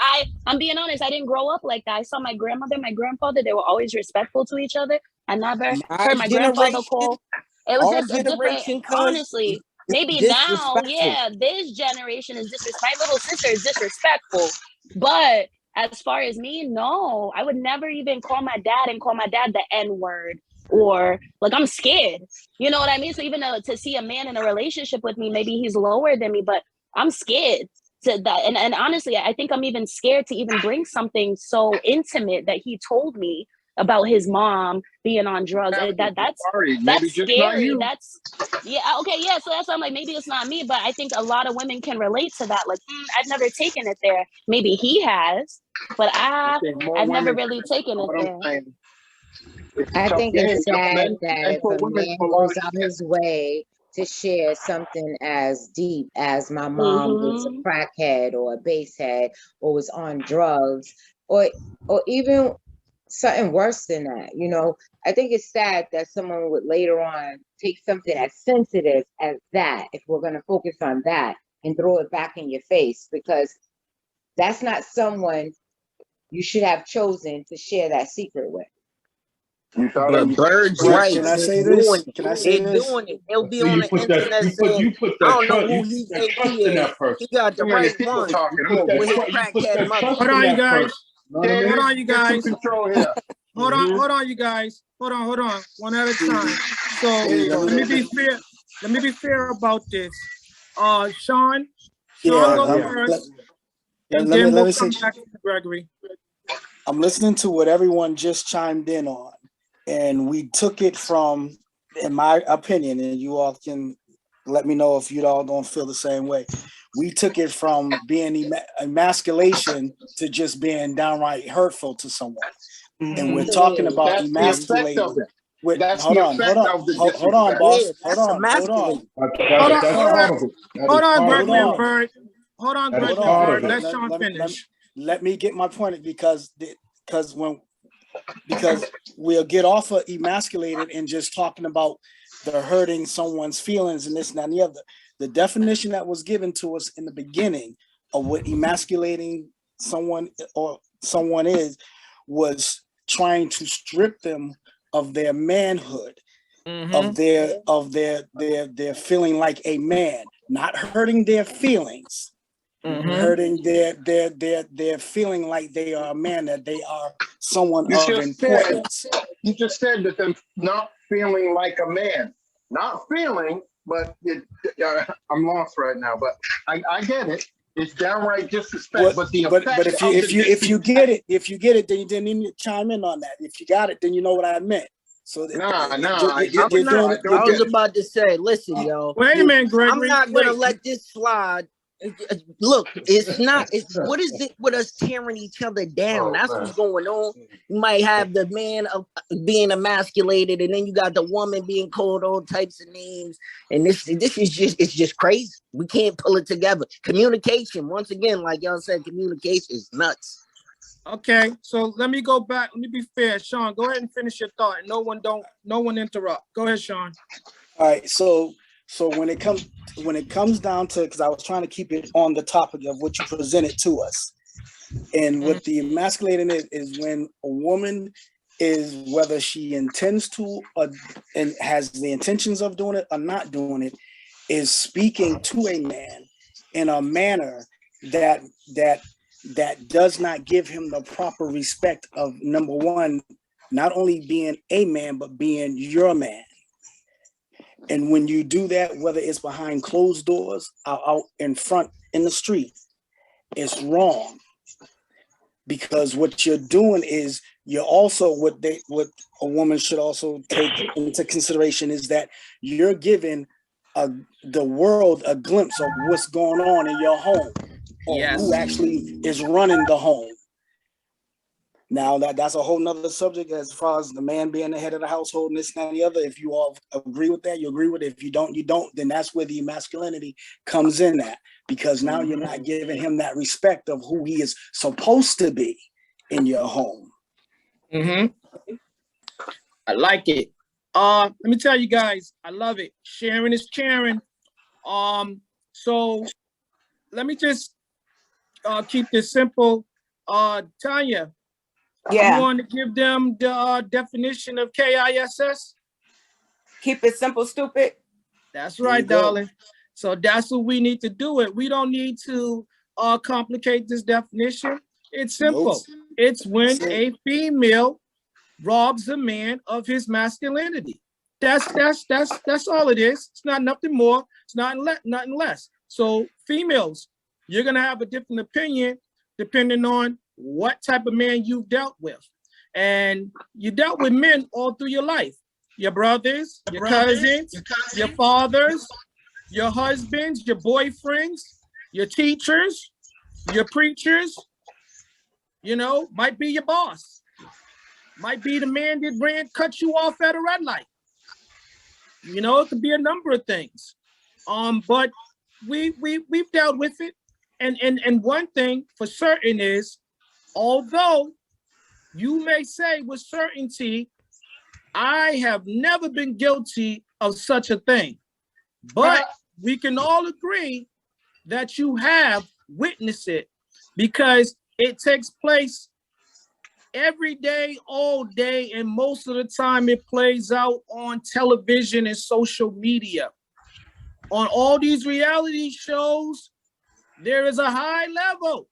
I'm being honest, I didn't grow up like that. I saw my grandmother, my grandfather, they were always respectful to each other. I never heard my grandfather call. It was just a different, honestly, maybe now, yeah, this generation is disrespectful. My little sister is disrespectful, but as far as me, no, I would never even call my dad the N word. Or like I'm scared, you know what I mean? So even to see a man in a relationship with me, maybe he's lower than me, but I'm scared to that. And honestly, I think I'm even scared to even bring something so intimate that he told me about his mom being on drugs. That's scary. That's okay. Yeah. So that's why I'm like, maybe it's not me, but I think a lot of women can relate to that. Like, I've never taken it there. Maybe he has, but I've never really taken it there. I think it's sad that if a man goes out his way to share something as deep as my mom was a crackhead or a basehead or was on drugs or even something worse than that, you know, I think it's sad that someone would later on take something as sensitive as that, if we're going to focus on that, and throw it back in your face, because that's not someone you should have chosen to share that secret with. But birds right. Can I say this? Doing it. They'll be on the internet saying, I don't know who he think he is. He got the right one with his crackhead mother. Hold on, you guys. Hold on, you guys. Hold on, you guys. Hold on. One at a time. So let me be fair. Let me be fair about this. Sean go first. And then we'll come back to Gregory. I'm listening to what everyone just chimed in on, and we took it from, in my opinion, and you all can let me know if you all don't feel the same way. We took it from being emasculation to just being downright hurtful to someone. And we're talking about emasculating. Hold on, boss. Hold on, Gregory. Let Sean finish. Let me get my point, because we'll get off of emasculated and just talking about the hurting someone's feelings and this and that and the other. The definition that was given to us in the beginning of what emasculating someone is was trying to strip them of their manhood, of their feeling like a man, not hurting their feelings, hurting their feeling like they are a man, that they are someone You of just said, importance. you just said that them not feeling like a man, not feeling, but I'm lost right now. But I get it. It's downright disrespect. But the effect but if you get it, then you need to chime in on that. If you got it, then you know what I meant. So I was about to say, listen, yo. Wait a minute, Gregory. I'm not gonna let this slide. Look, it's not. What is it with us tearing each other down? That's what's going on. You might have the man being emasculated, and then you got the woman being called all types of names. And this is just crazy. We can't pull it together. Communication, once again, like y'all said, communication is nuts. Okay, so let me go back. Let me be fair, Sean. Go ahead and finish your thought. No one interrupt. Go ahead, Sean. All right, so when it comes down to, because I was trying to keep it on the topic of what you presented to us, and what the emasculating is when a woman is, whether she intends to and has the intentions of doing it or not doing it, is speaking to a man in a manner that does not give him the proper respect of, number one, not only being a man, but being your man. And when you do that, whether it's behind closed doors or out in front in the street, it's wrong. Because what you're doing is you're also, what a woman should also take into consideration is that you're giving the world a glimpse of what's going on in your home, or who actually is running the home. Now that's a whole nother subject as far as the man being the head of the household and this and the other. If you all agree with that, you agree with it. If you don't, you don't. Then that's where the masculinity comes in at, because now you're not giving him that respect of who he is supposed to be in your home. I like it. Let me tell you guys, I love it. Sharing is caring. So let me just keep this simple. Tanya, you want to give them the definition of KISS? Keep it simple, stupid. That's right, darling. So that's what we need to do. It. We don't need to complicate this definition. It's simple. It's when a female robs a man of his masculinity. That's all it is. It's not nothing more. It's nothing less. So females, you're gonna have a different opinion depending on what type of man you've dealt with. And you dealt with men all through your life. Your brothers, your cousins, your fathers, your husbands, your boyfriends, your teachers, your preachers, might be your boss. Might be the man that cut you off at a red light. It could be a number of things. But we've dealt with it. And one thing for certain is, although you may say with certainty, I have never been guilty of such a thing, but we can all agree that you have witnessed it, because it takes place every day, all day, and most of the time it plays out on television and social media. On all these reality shows, there is a high level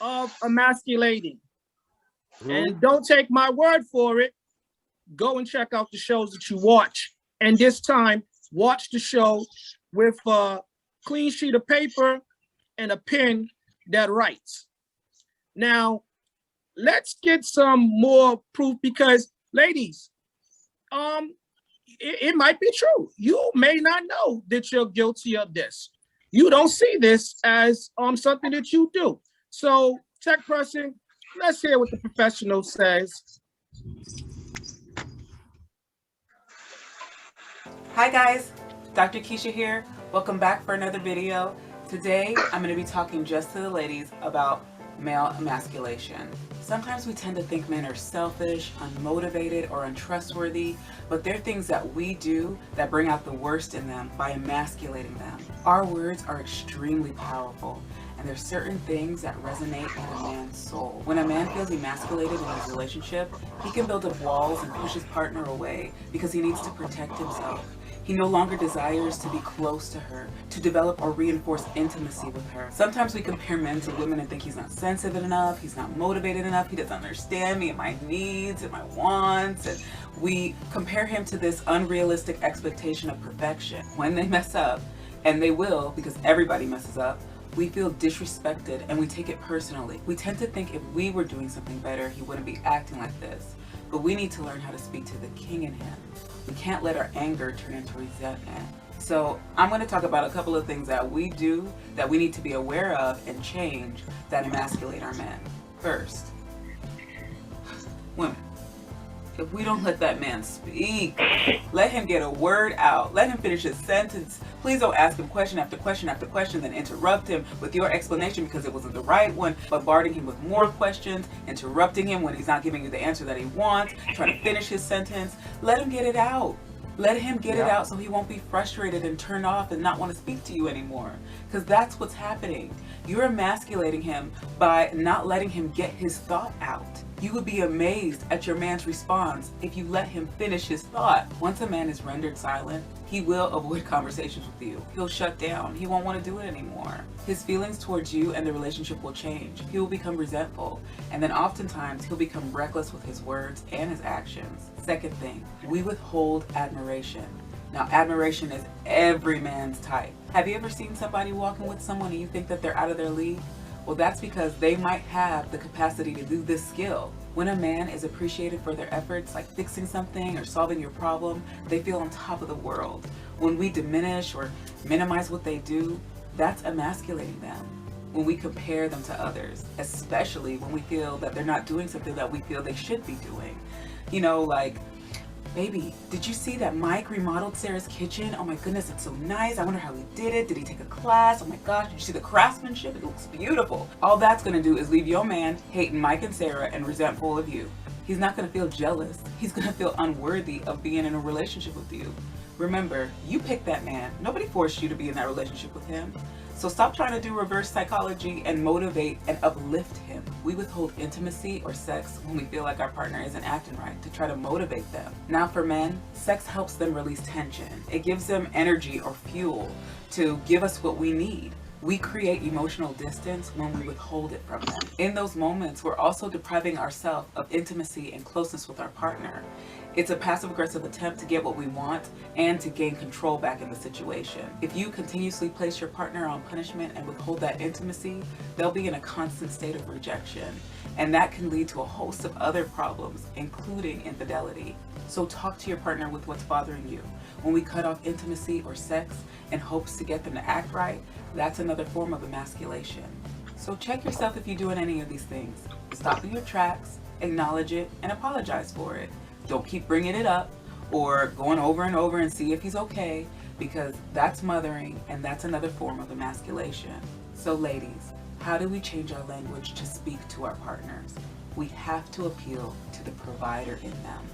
of emasculating. And don't take my word for it. Go and check out the shows that you watch. And this time, watch the show with a clean sheet of paper and a pen that writes. Now, let's get some more proof, because, ladies, it might be true. You may not know that you're guilty of this. You don't see this as something that you do. So, tech person, let's hear what the professional says. Hi guys, Dr. Keisha here. Welcome back for another video. Today, I'm going to be talking just to the ladies about male emasculation. Sometimes we tend to think men are selfish, unmotivated, or untrustworthy, but they're things that we do that bring out the worst in them by emasculating them. Our words are extremely powerful, and there's certain things that resonate in a man's soul. When a man feels emasculated in his relationship, he can build up walls and push his partner away because he needs to protect himself. He no longer desires to be close to her, to develop or reinforce intimacy with her. Sometimes we compare men to women and think he's not sensitive enough, he's not motivated enough, he doesn't understand me and my needs and my wants, and we compare him to this unrealistic expectation of perfection. When they mess up, and they will because everybody messes up, we feel disrespected and we take it personally. We tend to think if we were doing something better, he wouldn't be acting like this. But we need to learn how to speak to the king in him. We can't let our anger turn into resentment. So I'm going to talk about a couple of things that we do that we need to be aware of and change that emasculate our men. First, women. If we don't let that man speak, let him get a word out, let him finish his sentence. Please don't ask him question after question after question, then interrupt him with your explanation because it wasn't the right one, bombarding him with more questions, interrupting him when he's not giving you the answer that he wants, trying to finish his sentence. Let him get it out. Let him get it out so he won't be frustrated and turn off and not want to speak to you anymore. Because that's what's happening. You're emasculating him by not letting him get his thought out. You would be amazed at your man's response if you let him finish his thought. Once a man is rendered silent, he will avoid conversations with you. He'll shut down. He won't want to do it anymore. His feelings towards you and the relationship will change. He will become resentful. And then oftentimes he'll become reckless with his words and his actions. Second thing, we withhold admiration. Now, admiration is every man's type. Have you ever seen somebody walking with someone and you think that they're out of their league? Well, that's because they might have the capacity to do this skill. When a man is appreciated for their efforts, like fixing something or solving your problem, they feel on top of the world. When we diminish or minimize what they do, that's emasculating them. When we compare them to others, especially when we feel that they're not doing something that we feel they should be doing. You know, like, baby, did you see that Mike remodeled Sarah's kitchen? Oh my goodness, it's so nice. I wonder how he did it. Did he take a class? Oh my gosh, did you see the craftsmanship? It looks beautiful. All that's gonna do is leave your man hating Mike and Sarah and resentful of you. He's not gonna feel jealous. He's gonna feel unworthy of being in a relationship with you. Remember, you picked that man. Nobody forced you to be in that relationship with him. So stop trying to do reverse psychology and motivate and uplift him. We withhold intimacy or sex when we feel like our partner isn't acting right to try to motivate them. Now for men, sex helps them release tension. It gives them energy or fuel to give us what we need. We create emotional distance when we withhold it from them. In those moments, we're also depriving ourselves of intimacy and closeness with our partner. It's a passive-aggressive attempt to get what we want and to gain control back in the situation. If you continuously place your partner on punishment and withhold that intimacy, they'll be in a constant state of rejection. And that can lead to a host of other problems, including infidelity. So talk to your partner with what's bothering you. When we cut off intimacy or sex in hopes to get them to act right, that's another form of emasculation. So check yourself if you're doing any of these things. Stop in your tracks, acknowledge it, and apologize for it. Don't keep bringing it up or going over and over and see if he's okay, because that's mothering and that's another form of emasculation. So ladies, how do we change our language to speak to our partners? We have to appeal to the provider in them.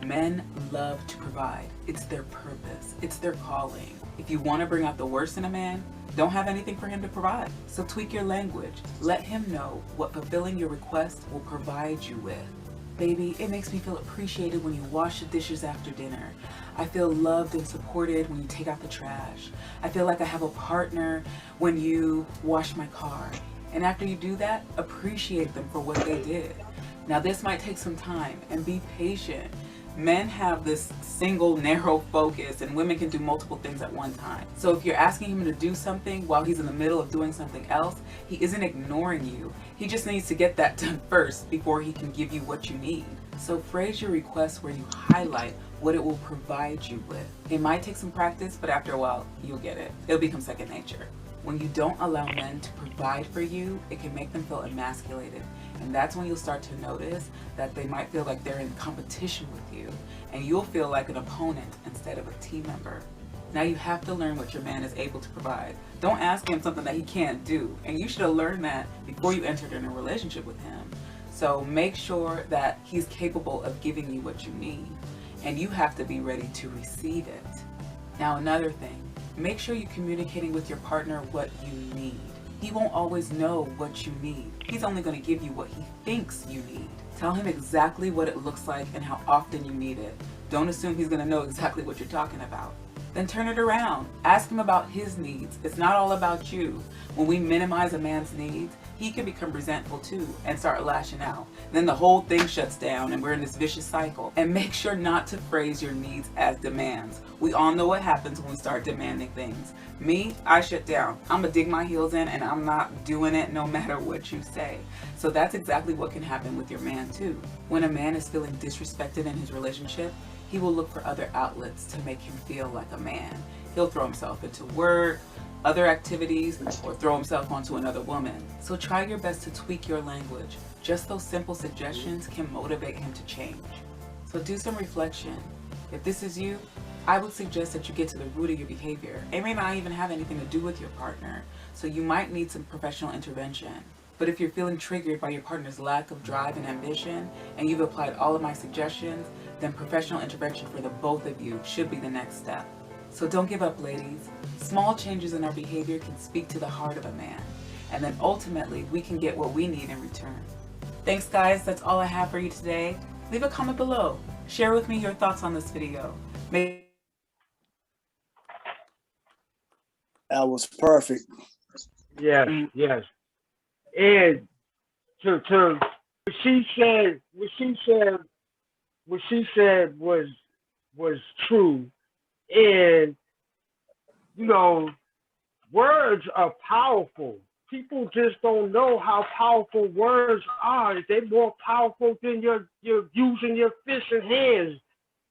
Men love to provide. It's their purpose. It's their calling. If you want to bring out the worst in a man, don't have anything for him to provide. So tweak your language. Let him know what fulfilling your request will provide you with. Baby, it makes me feel appreciated when you wash the dishes after dinner. I feel loved and supported when you take out the trash. I feel like I have a partner when you wash my car. And after you do that, appreciate them for what they did. Now this might take some time, and be patient. Men have this single narrow focus and women can do multiple things at one time. So if you're asking him to do something while he's in the middle of doing something else, he isn't ignoring you. He just needs to get that done first before he can give you what you need. So phrase your request where you highlight what it will provide you with. It might take some practice, but after a while, you'll get it. It'll become second nature. When you don't allow men to provide for you, it can make them feel emasculated. And that's when you'll start to notice that they might feel like they're in competition with you, and you'll feel like an opponent instead of a team member. Now you have to learn what your man is able to provide. Don't ask him something that he can't do, and you should have learned that before you entered in a relationship with him. So make sure that he's capable of giving you what you need, and you have to be ready to receive it. Now another thing, make sure you're communicating with your partner what you need. He won't always know what you need. He's only going to give you what he thinks you need. Tell him exactly what it looks like and how often you need it. Don't assume he's going to know exactly what you're talking about. then turn it around. Ask him about his needs. It's not all about you. When we minimize a man's needs, he can become resentful too and start lashing out. Then the whole thing shuts down and we're in this vicious cycle. And make sure not to phrase your needs as demands. We all know what happens when we start demanding things. Me, I shut down. I'm gonna dig my heels in and I'm not doing it no matter what you say. So that's exactly what can happen with your man too. When a man is feeling disrespected in his relationship, he will look for other outlets to make him feel like a man. He'll throw himself into work, other activities, or throw himself onto another woman. So try your best to tweak your language. Just those simple suggestions can motivate him to change. So do some reflection. If this is you, I would suggest that you get to the root of your behavior. It may not even have anything to do with your partner, so you might need some professional intervention. But if you're feeling triggered by your partner's lack of drive and ambition, and you've applied all of my suggestions, then professional intervention for the both of you should be the next step. So don't give up, ladies. Small changes in our behavior can speak to the heart of a man, and then ultimately we can get what we need in return. Thanks guys, that's all I have for you today. Leave a comment below. Share with me your thoughts on this video. That was perfect. Yes, yes. And to what she said was true. And you know, words are powerful. People just don't know how powerful words are. They're more powerful than you're using your fists and hands.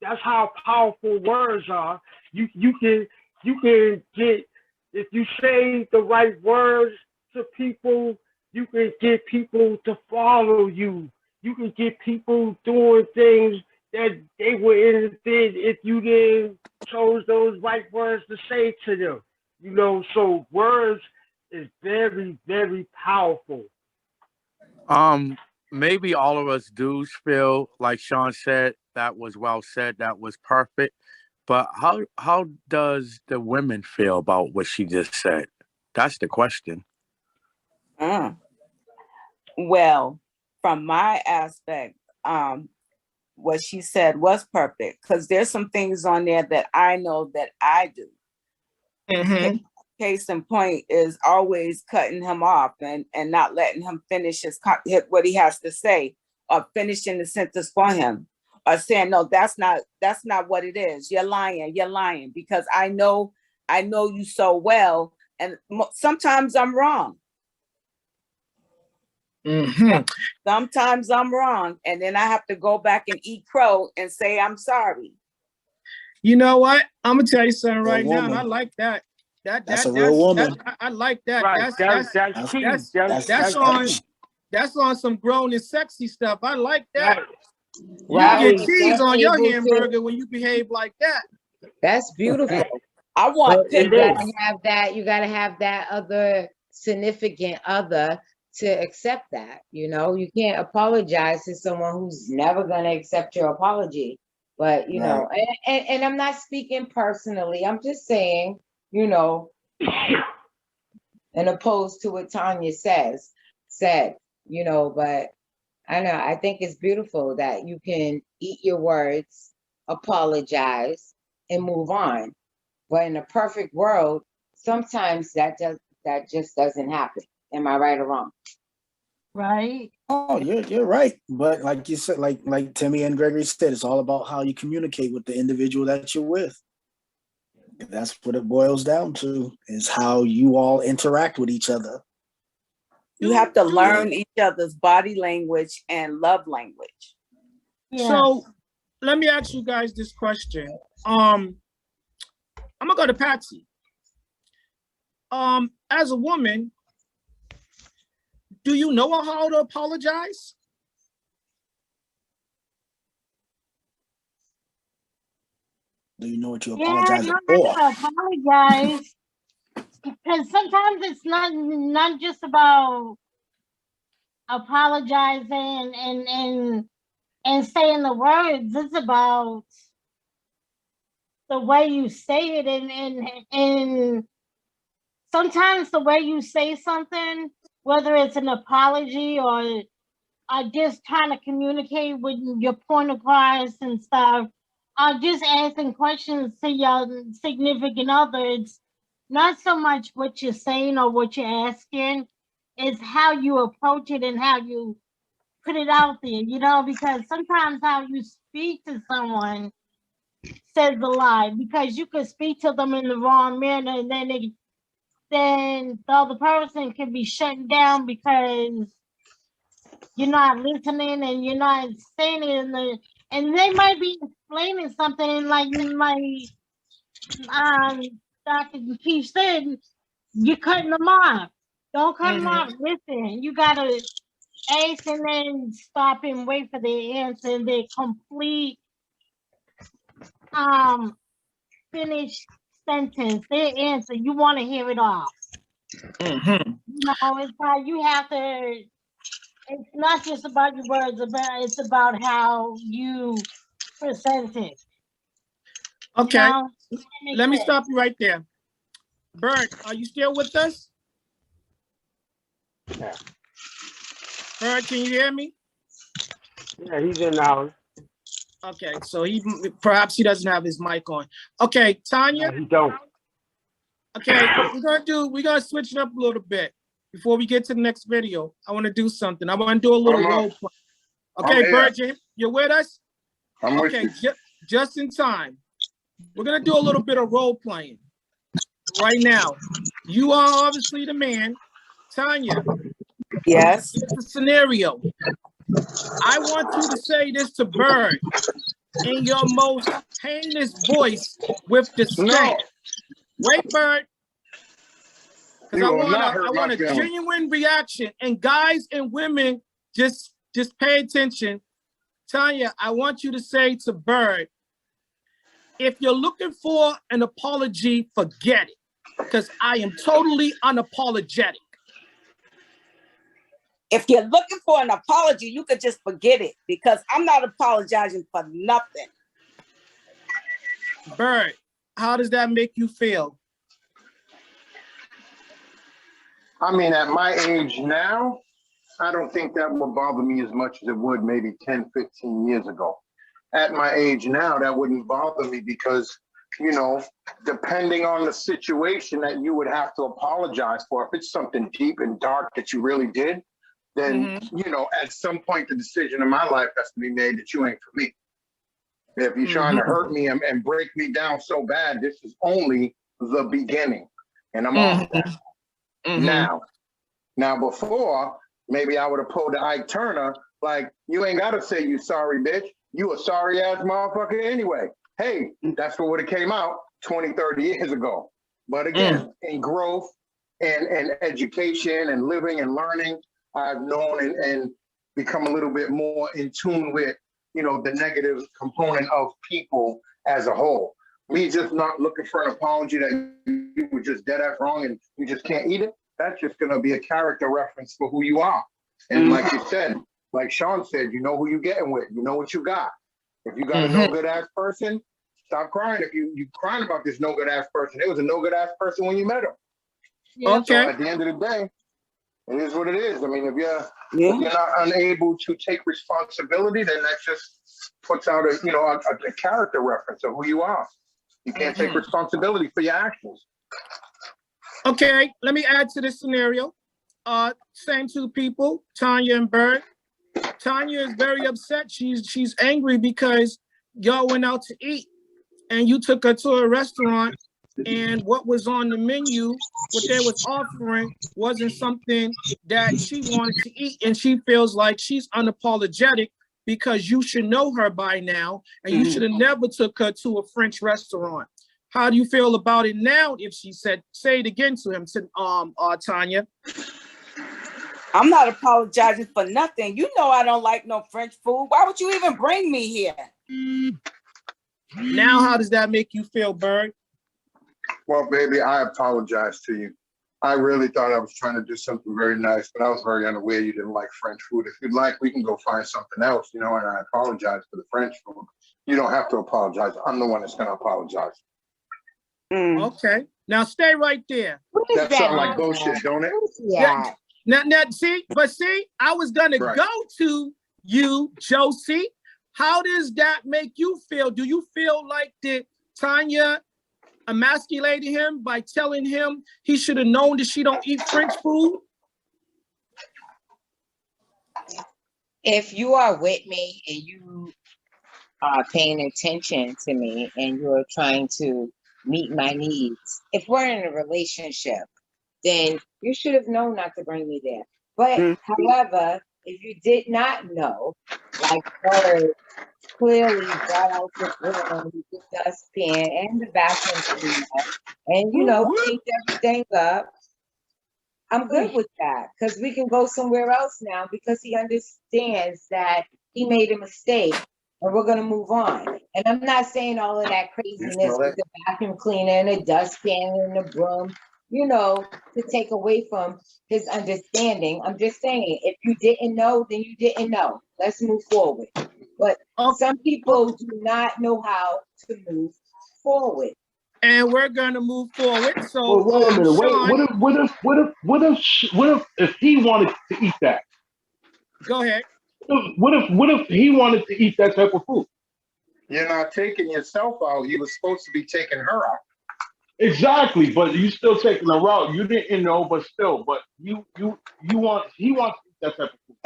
That's how powerful words are. You can get, if you say the right words to people, you can get people to follow you. You can get people doing things that they wouldn't did if you didn't chose those right words to say to them. You know, so words is very, very powerful. Maybe all of us dudes feel like Sean said that was well said, that was perfect. But how does the women feel about what she just said? That's the question. Well, from my aspect, what she said was perfect, because there's some things on there that I know that I do. Case in point is always cutting him off and not letting him finish what he has to say, or finishing the sentence for him, or saying, no, that's not what it is. You're lying, because I know you so well, and sometimes I'm wrong. Sometimes I'm wrong, and then I have to go back and eat crow and say I'm sorry. You know what? I'm gonna tell you something right now, and I like that. That's a real woman. I like that. Right. That's key. That's on some grown and sexy stuff. I like that. Right. You get cheese on your hamburger when you behave like that. That's beautiful. I want you gotta have that other significant other to accept that. You know, you can't apologize to someone who's never gonna accept your apology. But you know, and I'm not speaking personally. I'm just saying, you know, and opposed to what Tanya said, you know, but I know, I think it's beautiful that you can eat your words, apologize, and move on. But in a perfect world, sometimes that just doesn't happen. Am I right or wrong? Right. Oh, you're right. But like you said, like Timmy and Gregory said, it's all about how you communicate with the individual that you're with. That's what it boils down to, is how you all interact with each other. You have to learn each other's body language and love language. Yeah. So let me ask you guys this question. I'm gonna go to Patsy. As a woman, do you know how to apologize? Do you know what you apologize for? Yeah, apologize. Because sometimes it's not just about apologizing and saying the words. It's about the way you say it, and sometimes the way you say something, whether it's an apology or just trying to communicate with your point across and stuff, just asking questions to your significant other. It's not so much what you're saying or what you're asking, it's how you approach it and how you put it out there, because sometimes how you speak to someone says a lot, because you could speak to them in the wrong manner and then the other person can be shut down because you're not listening and you're not saying it and they might be explaining something like my Dr. Keith said, you're cutting them off. Don't cut them off. Listen, you gotta ask and then stop and wait for their answer and their complete finished sentence, their answer. You want to hear it all. It's like you have to. It's not just about your words, it's about how you present it. Okay, let me stop you right there. Bert, are you still with us? Yeah. Bert, can you hear me? Yeah, he's in now. Okay, so perhaps he doesn't have his mic on. Okay, Tanya. No, he don't. Okay, we're gonna switch it up a little bit before we get to the next video. I want to do something. I want to do a little role play. Okay, Bert, you're with us? I'm okay, with you. Just in time. We're gonna do a little bit of role playing right now. You are obviously the man. Tanya. Yes. It's a scenario. I want you to say this to Bird in your most heinous voice with disdain. No. Wait, Bird. Because I want a feelings. genuine reaction. And guys and women, just pay attention. Tanya, I want you to say to Bird, if you're looking for an apology, forget it. Because I am totally unapologetic. If you're looking for an apology, you could just forget it because I'm not apologizing for nothing. Bird, how does that make you feel? I mean, at my age now, I don't think that would bother me as much as it would maybe 10, 15 years ago. At my age now, that wouldn't bother me because, depending on the situation that you would have to apologize for, if it's something deep and dark that you really did, then, at some point, the decision in my life has to be made that you ain't for me. If you're trying to hurt me and break me down so bad, this is only the beginning. And I'm off that. Now, before, maybe I would have pulled the Ike Turner, like, you ain't got to say you sorry, bitch. You a sorry ass motherfucker anyway. Hey, that's what would have came out 20, 30 years ago. But again, in growth and education and living and learning, I've known and become a little bit more in tune with, the negative component of people as a whole. Me just not looking for an apology that you were just dead ass wrong and you just can't eat it. That's just going to be a character reference for who you are. And like you said, like Sean said, you know who you're getting with. You know what you got. If you got a no good ass person, stop crying. If you crying about this no good ass person, it was a no good ass person when you met him. Okay. So at the end of the day, it is what it is. I mean, if you're not unable to take responsibility, then that just puts out a character reference of who you are. You can't take responsibility for your actions. Okay, let me add to this scenario. Same two people, Tanya and Bird. Tanya is very upset. She's angry because y'all went out to eat and you took her to a restaurant and what was on the menu, what they was offering wasn't something that she wanted to eat. And she feels like she's unapologetic because you should know her by now and you should have never took her to a French restaurant. How do you feel about it now if she say it again to him, Tanya? I'm not apologizing for nothing. You know I don't like no French food. Why would you even bring me here? Now how does that make you feel, Bird? Well, baby, I apologize to you. I really thought I was trying to do something very nice, but I was very unaware you didn't like French food. If you'd like, we can go find something else, and I apologize for the French food. You don't have to apologize. I'm the one that's going to apologize. Okay. Now stay right there. That sounds like bullshit, don't it? Yeah. Now, see, I was going to go to you, Josie, How does that make you feel? Do you feel like that Tanya emasculated him by telling him he should have known that she don't eat French food? If you are with me and you are paying attention to me and you're trying to meet my needs, if we're in a relationship, then you should have known not to bring me there. But however, if you did not know, like Bird clearly brought out the broom, the dustpan, and the vacuum cleaner, and cleaned everything up, I'm good with that because we can go somewhere else now because he understands that he made a mistake and we're going to move on. And I'm not saying all of that craziness with the vacuum cleaner and the dustpan and the broom, to take away from his understanding. I'm just saying, if you didn't know, then you didn't know. Let's move forward. But some people do not know how to move forward. And we're gonna move forward. So well, wait a minute. Sean, What if he wanted to eat that? Go ahead. What if he wanted to eat that type of food? You're not taking yourself out. You were supposed to be taking her out. Exactly, but you still taking her out. You didn't know, but still, he wants to eat that type of food.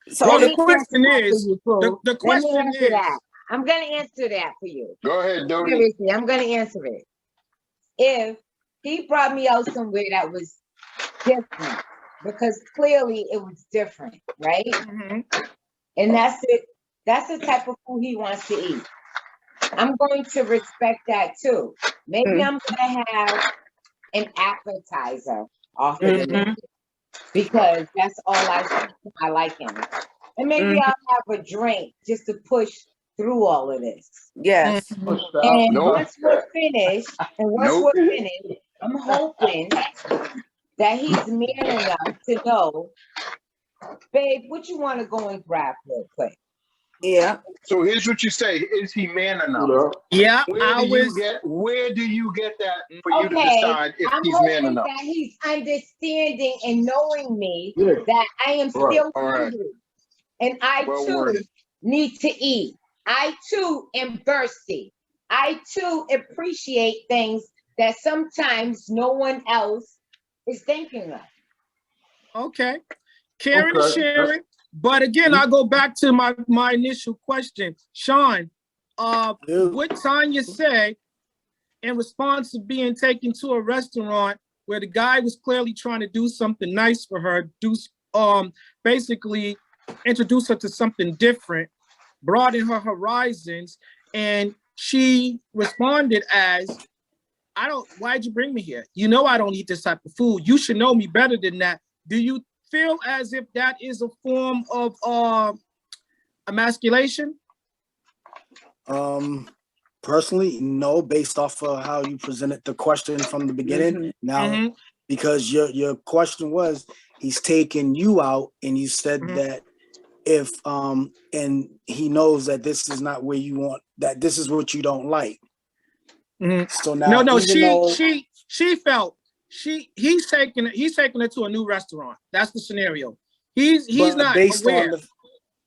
So well, the question is, the question is, that. I'm going to answer that for you. Go ahead, Dodie. Seriously, I'm going to answer it. If he brought me out somewhere that was different, because clearly it was different, right? Mm-hmm. And that's it. That's the type of food he wants to eat. I'm going to respect that too. Maybe I'm going to have an appetizer off of the menu because that's all I like him. And maybe I'll have a drink just to push through all of this. Yes. And once we're finished, I'm hoping that he's man enough to know, babe, what you want to go and grab real quick? Yeah. So here's what you say. Is he man enough? Yeah. Where do you get that for you to decide if he's man enough? That he's understanding and knowing me that I am still hungry. And I too need to eat. I too am thirsty. I too appreciate things that sometimes no one else is thinking of. Okay. Karen is sharing. But again, I go back to my initial question. Sean, what Tanya said in response to being taken to a restaurant where the guy was clearly trying to do something nice for her, basically introduce her to something different, broaden her horizons, and she responded as, why'd you bring me here? I don't eat this type of food. You should know me better than that. Do you feel as if that is a form of emasculation? Personally, no, based off of how you presented the question from the beginning. Now, because your question was, he's taking you out, and you said that if and he knows that this is not where you want, that this is what you don't like. So now, she felt he's taking her to a new restaurant. That's the scenario. He's not aware.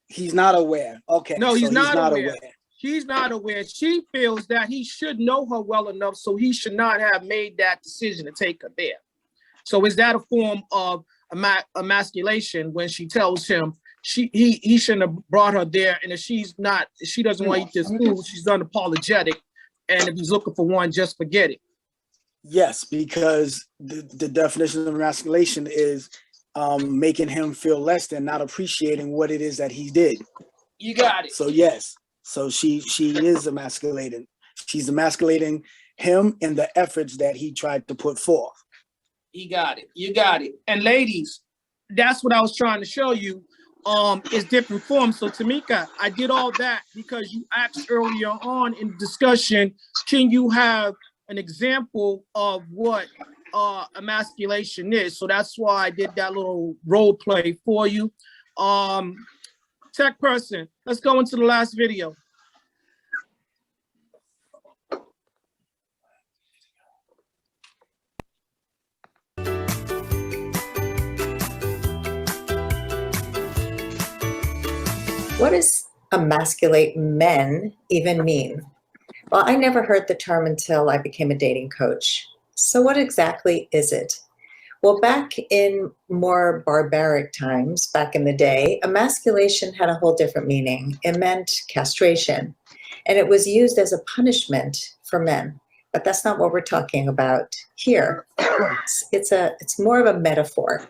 He's not aware. Okay. No, he's not aware. She's not aware. She feels that he should know her well enough, so he should not have made that decision to take her there. So is that a form of emasculation when she tells him he shouldn't have brought her there, and if she doesn't want to eat this food, she's unapologetic, and if he's looking for one, just forget it. Yes, because the definition of emasculation is making him feel less than, not appreciating what it is that he did. You got it. So yes, so she is emasculating. She's emasculating him and the efforts that he tried to put forth. You got it. You got it. And ladies, that's what I was trying to show you. Is different forms. So Tamika, I did all that because you asked earlier on in the discussion, can you have an example of what emasculation is? So that's why I did that little role play for you. Tech person, let's go into the last video. What does emasculate men even mean? Well, I never heard the term until I became a dating coach. So what exactly is it? Well, back in more barbaric times, back in the day, emasculation had a whole different meaning. It meant castration, and it was used as a punishment for men. But that's not what we're talking about here. It's more of a metaphor.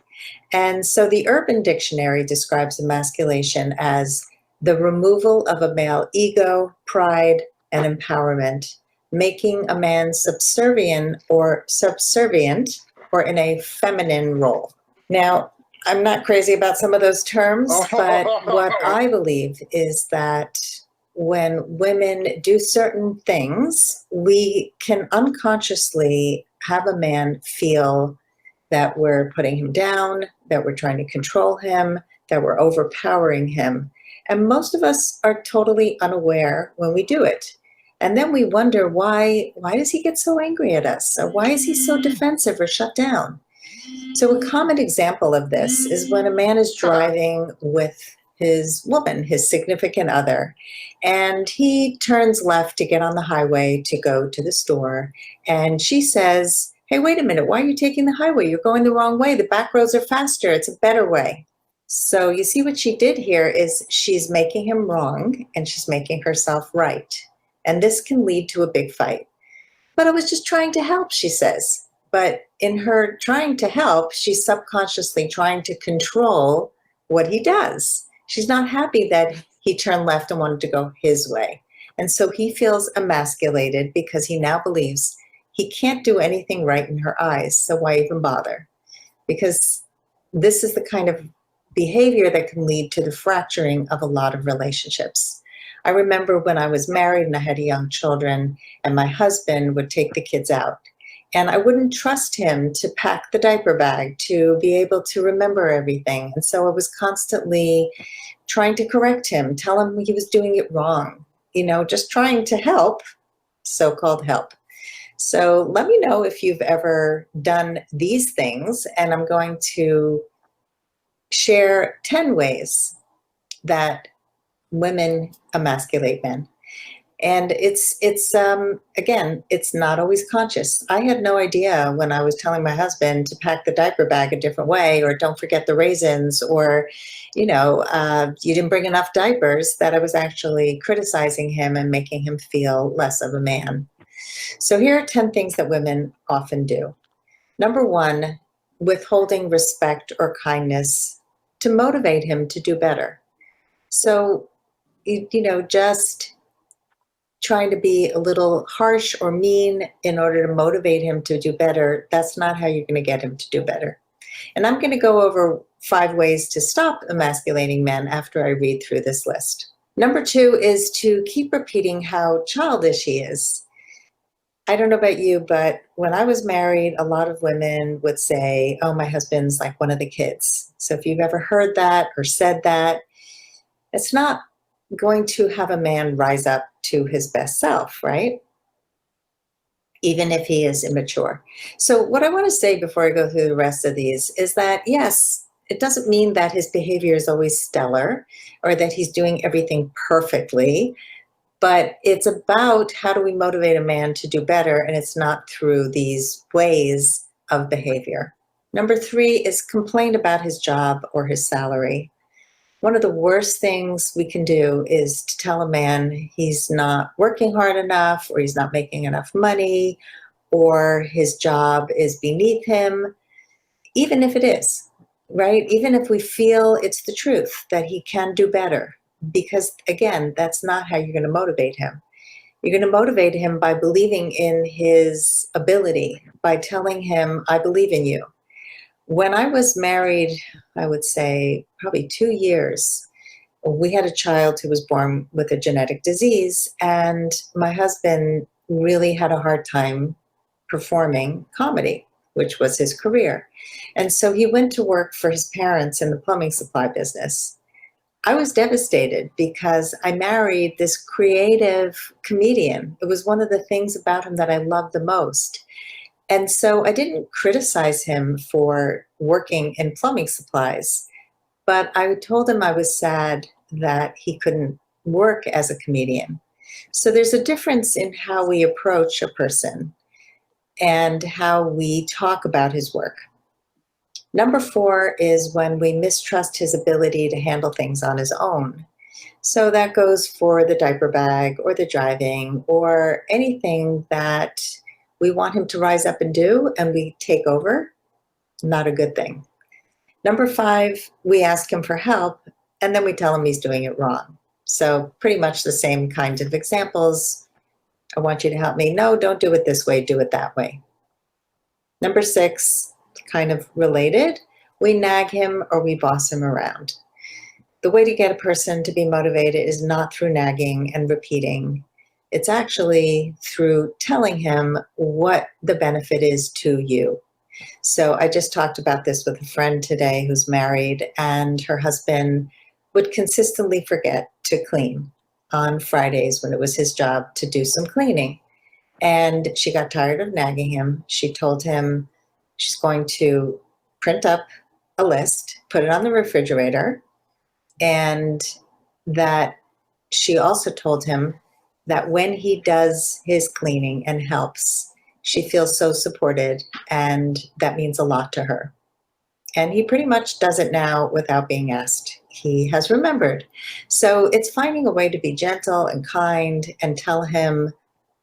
And so the Urban Dictionary describes emasculation as the removal of a male ego, pride, and empowerment, making a man subservient or in a feminine role. Now, I'm not crazy about some of those terms, but what I believe is that when women do certain things, we can unconsciously have a man feel that we're putting him down, that we're trying to control him, that we're overpowering him. And most of us are totally unaware when we do it. And then we wonder, why does he get so angry at us? Or why is he so defensive or shut down? So a common example of this is when a man is driving with his woman, his significant other, and he turns left to get on the highway to go to the store. And she says, "Hey, wait a minute, why are you taking the highway? You're going the wrong way. The back roads are faster. It's a better way." So you see what she did here is she's making him wrong and she's making herself right. And this can lead to a big fight. "But I was just trying to help," she says. But in her trying to help, she's subconsciously trying to control what he does. She's not happy that he turned left and wanted to go his way. And so he feels emasculated because he now believes he can't do anything right in her eyes. So why even bother? Because this is the kind of behavior that can lead to the fracturing of a lot of relationships. I remember when I was married and I had young children, and my husband would take the kids out. And I wouldn't trust him to pack the diaper bag, to be able to remember everything. And so I was constantly trying to correct him, tell him he was doing it wrong, just trying to help, so-called help. So let me know if you've ever done these things. And I'm going to share 10 ways that women emasculate men. And it's again, it's not always conscious. I had no idea when I was telling my husband to pack the diaper bag a different way, or don't forget the raisins, or, you didn't bring enough diapers, that I was actually criticizing him and making him feel less of a man. So here are 10 things that women often do. Number 1, withholding respect or kindness to motivate him to do better. So, just trying to be a little harsh or mean in order to motivate him to do better, that's not how you're going to get him to do better. And I'm going to go over 5 ways to stop emasculating men after I read through this list. Number 2 is to keep repeating how childish he is. I don't know about you, but when I was married, a lot of women would say, "Oh, my husband's like one of the kids." So if you've ever heard that or said that, it's not going to have a man rise up to his best self, right? Even if he is immature. So what I want to say before I go through the rest of these is that, yes, it doesn't mean that his behavior is always stellar or that he's doing everything perfectly, but it's about how do we motivate a man to do better, and it's not through these ways of behavior. Number 3 is complain about his job or his salary. One of the worst things we can do is to tell a man he's not working hard enough, or he's not making enough money, or his job is beneath him, even if it is, right? Even if we feel it's the truth that he can do better, because again, that's not how you're going to motivate him. You're going to motivate him by believing in his ability, by telling him, "I believe in you." When I was married, I would say probably 2 years, we had a child who was born with a genetic disease, and my husband really had a hard time performing comedy, which was his career. And so he went to work for his parents in the plumbing supply business. I was devastated because I married this creative comedian. It was one of the things about him that I loved the most. And so I didn't criticize him for working in plumbing supplies, but I told him I was sad that he couldn't work as a comedian. So there's a difference in how we approach a person and how we talk about his work. Number 4 is when we mistrust his ability to handle things on his own. So that goes for the diaper bag or the driving or anything that we want him to rise up and do and we take over. Not a good thing. Number 5, we ask him for help and then we tell him he's doing it wrong. So pretty much the same kind of examples. I want you to help me. No, don't do it this way, do it that way. Number 6, kind of related, we nag him or we boss him around. The way to get a person to be motivated is not through nagging and repeating. It's actually through telling him what the benefit is to you. So I just talked about this with a friend today who's married, and her husband would consistently forget to clean on Fridays when it was his job to do some cleaning. And she got tired of nagging him. She told him she's going to print up a list, put it on the refrigerator, and that she also told him that when he does his cleaning and helps, she feels so supported, and that means a lot to her. And he pretty much does it now without being asked. He has remembered. So it's finding a way to be gentle and kind and tell him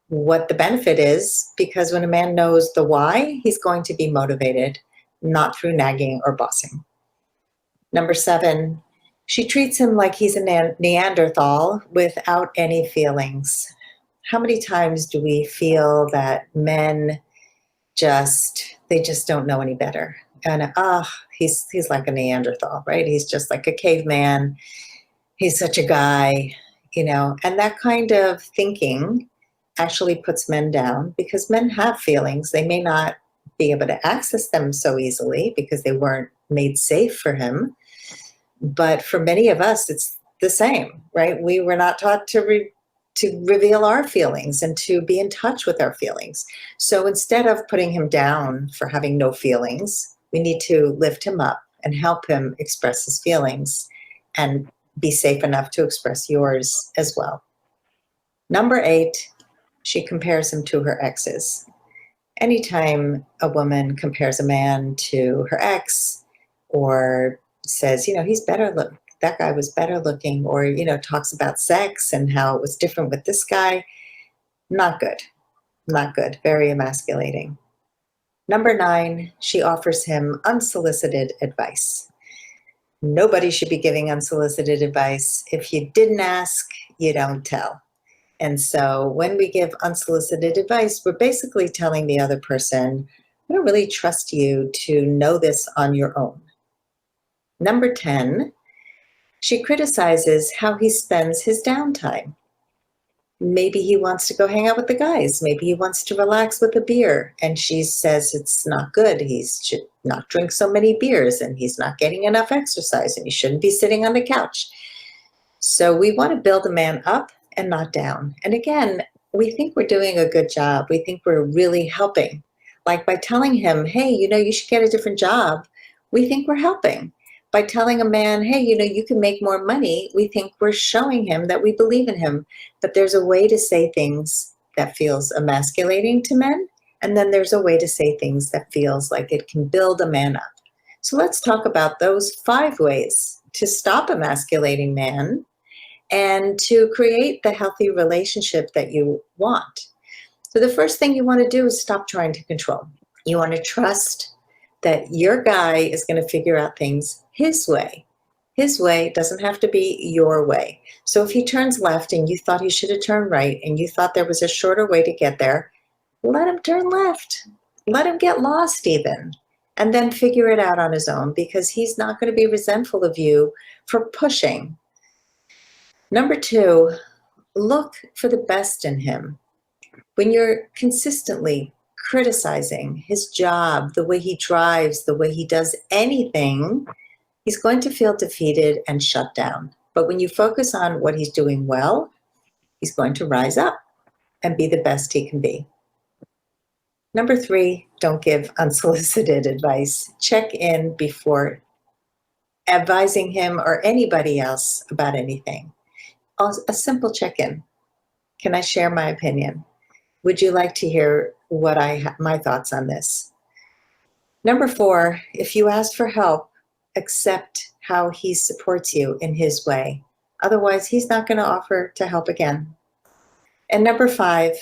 what the benefit is, because when a man knows the why, he's going to be motivated, not through nagging or bossing. Number 7, she treats him like he's a Neanderthal without any feelings. How many times do we feel that men they just don't know any better? And he's like a Neanderthal, right? He's just like a caveman. He's such a guy, and that kind of thinking actually puts men down, because men have feelings. They may not be able to access them so easily because they weren't made safe for him. But for many of us, it's the same, right? We were not taught to reveal our feelings and to be in touch with our feelings. So instead of putting him down for having no feelings, we need to lift him up and help him express his feelings and be safe enough to express yours as well. Number 8, she compares him to her exes. Anytime a woman compares a man to her ex, or says, he's better look, that guy was better looking, or, talks about sex and how it was different with this guy, not good, very emasculating. Number 9, she offers him unsolicited advice. Nobody should be giving unsolicited advice. If you didn't ask, you don't tell. And so when we give unsolicited advice, we're basically telling the other person, I don't really trust you to know this on your own. Number 10, she criticizes how he spends his downtime. Maybe he wants to go hang out with the guys. Maybe he wants to relax with a beer. And she says it's not good. He should not drink so many beers, and he's not getting enough exercise, and he shouldn't be sitting on the couch. So we want to build a man up and not down. And again, we think we're doing a good job. We think we're really helping. Like by telling him, hey, you should get a different job, we think we're helping. By telling a man, hey, you can make more money, we think we're showing him that we believe in him. But there's a way to say things that feels emasculating to men, and then there's a way to say things that feels like it can build a man up. So let's talk about those 5 ways to stop emasculating men and to create the healthy relationship that you want. So the first thing you want to do is stop trying to control. You want to trust that your guy is going to figure out things his way. His way doesn't have to be your way. So if he turns left and you thought he should have turned right, and you thought there was a shorter way to get there, let him turn left. Let him get lost even, and then figure it out on his own, because he's not going to be resentful of you for pushing. Number 2, look for the best in him. When you're consistently criticizing his job, the way he drives, the way he does anything, he's going to feel defeated and shut down. But when you focus on what he's doing well, he's going to rise up and be the best he can be. Number 3, don't give unsolicited advice. Check in before advising him or anybody else about anything. A simple check-in. Can I share my opinion? Would you like to hear what my thoughts on this? Number 4, if you ask for help, accept how he supports you in his way. Otherwise, he's not going to offer to help again. And number 5,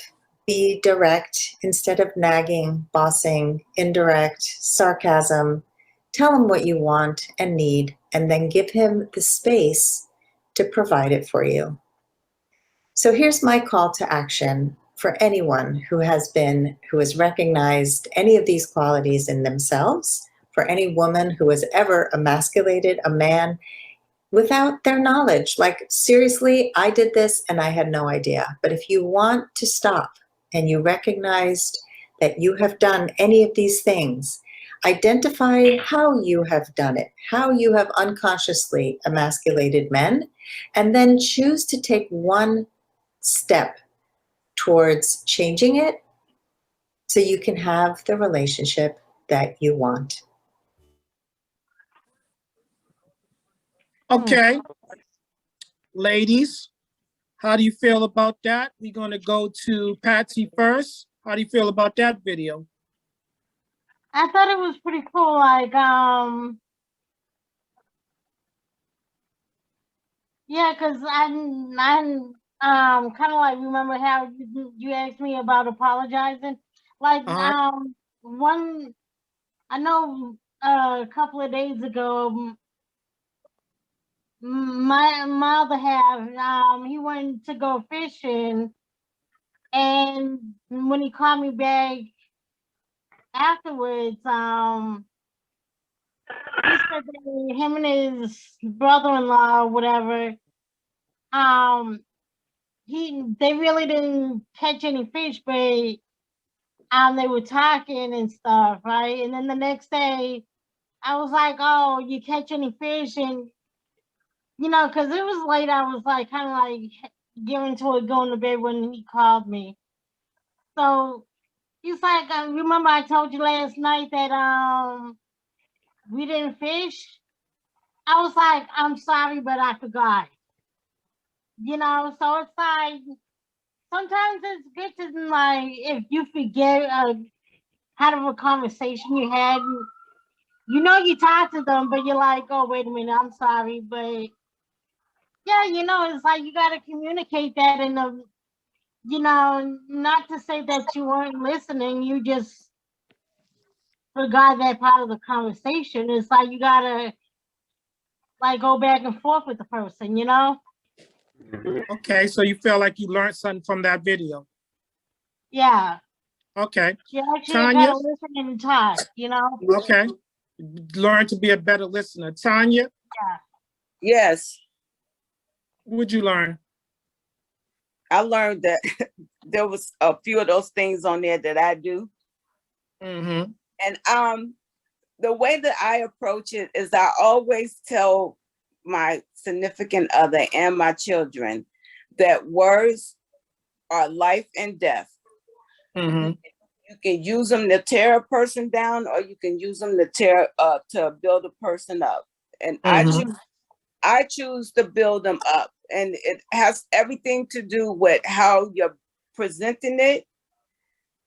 be direct instead of nagging, bossing, indirect, sarcasm. Tell him what you want and need, and then give him the space to provide it for you. So here's my call to action for anyone who has recognized any of these qualities in themselves, for any woman who has ever emasculated a man without their knowledge. Like, seriously, I did this and I had no idea. But if you want to stop and you recognized that you have done any of these things, identify how you have done it, how you have unconsciously emasculated men, and then choose to take one step towards changing it so you can have the relationship that you want. Okay. Ladies, how do you feel about that? We're going to go to Patsy first. How do you feel about that video? I thought it was pretty cool. Like, yeah, cause I kind of like remember how you asked me about apologizing. Like, one, I know a couple of days ago, my other half, he went to go fishing, and when he called me back afterwards, he said that him and his brother-in-law or whatever, they really didn't catch any fish, but they were talking and stuff, right? And then the next day, I was like, "Oh, you catch any fish?" And because it was late, I was like, kind of like getting to it, going to bed when he called me. So he's like, "Remember I told you last night that we didn't fish?" I was like, "I'm sorry, but I forgot." So it's like sometimes it's good to, like, if you forget out of a conversation you had, you talked to them, but you're like, "Oh, wait a minute, I'm sorry," but yeah, it's like you got to communicate that in a, not to say that you weren't listening, you just forgot that part of the conversation. It's like you got to, like, go back and forth with the person. Okay, so you feel like you learned something from that video. Yeah. Okay. You actually Tanya? got to listen and talk. Okay. Learn to be a better listener. Tanya? Yeah. Yes. What would you learn? I learned that there was a few of those things on there that I do. Mm-hmm. And the way that I approach it is I always tell my significant other and my children that words are life and death. Mm-hmm. You can use them to tear a person down, or you can use them to build a person up. And I choose to build them up. And it has everything to do with how you're presenting it.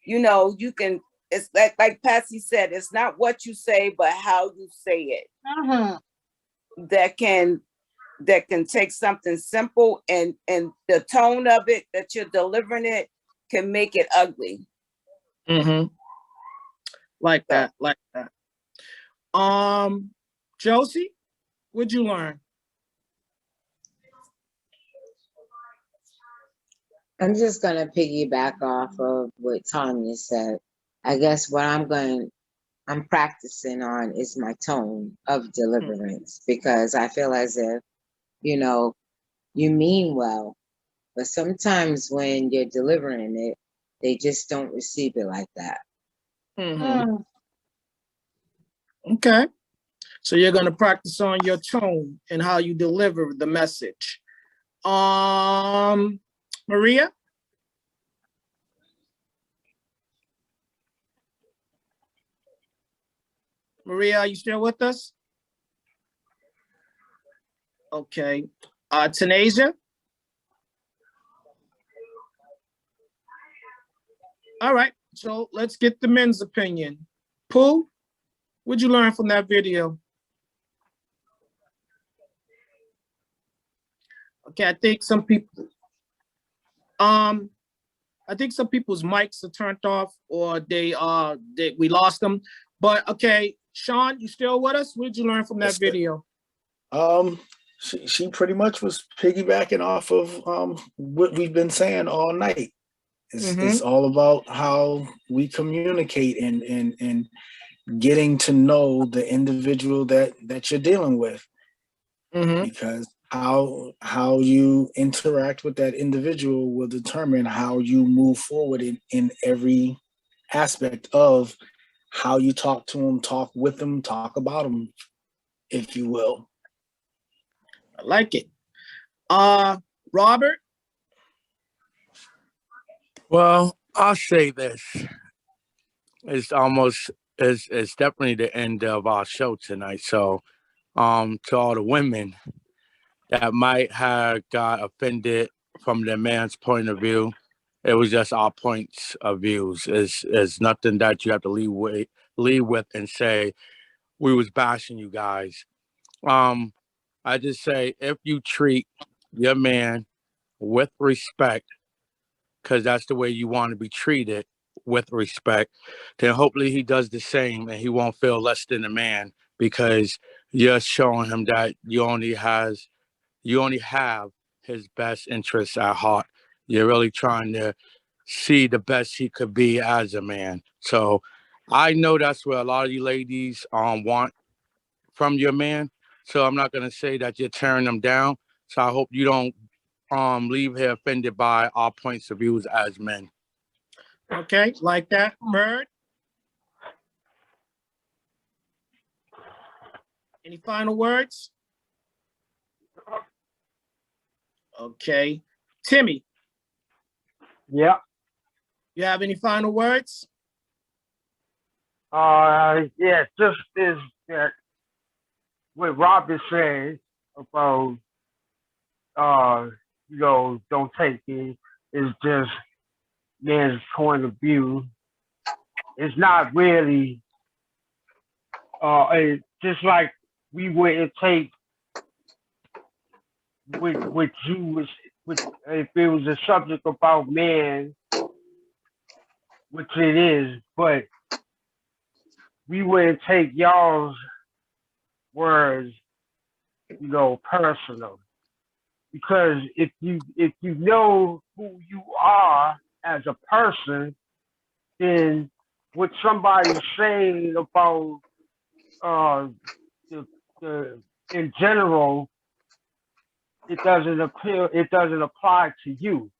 It's like Patsy said, it's not what you say, but how you say it. That can take something simple, and the tone of it that you're delivering it can make it ugly. Mm-hmm. Like that. Josie, what'd you learn? I'm just going to piggyback off of what Tanya said. I guess what I'm practicing on is my tone of deliverance, because I feel as if, you mean well, but sometimes when you're delivering it, they just don't receive it like that. Mm-hmm. Okay. So you're going to practice on your tone and how you deliver the message. Maria? Maria, are you still with us? Okay. Tanasia? All right, so let's get the men's opinion. Pooh, what'd you learn from that video? Okay, I think some people's mics are turned off, or we lost them. But okay, Sean, you still with us? What did you learn from that video? She pretty much was piggybacking off of what we've been saying all night. It's all about how we communicate and getting to know the individual that you're dealing with. Because how you interact with that individual will determine how you move forward in every aspect of how you talk to them, talk with them, talk about them, if you will. I like it. Robert? Well, I'll say this. It's definitely the end of our show tonight. So to all the women that might have got offended from their man's point of view, it was just our points of views. It's nothing that you have to leave with and say we was bashing you guys. I just say if you treat your man with respect, because that's the way you want to be treated, with respect, then hopefully he does the same and he won't feel less than a man because you're showing him that you only have his best interests at heart. You're really trying to see the best he could be as a man. So I know that's what a lot of you ladies want from your man. So I'm not gonna say that you're tearing them down. So I hope you don't leave here offended by our points of views as men. Okay, like that. Bird? Any final words? Okay. Timmy? Yeah. You have any final words? Yeah, just is that what Rob is saying about don't take it is just man's point of view. It's not really it's just like we wouldn't take what you was if it was a subject about man, which it is, but we wouldn't take y'all's words, personal. Because if you know who you are as a person, then what somebody's saying about in general, it doesn't apply to you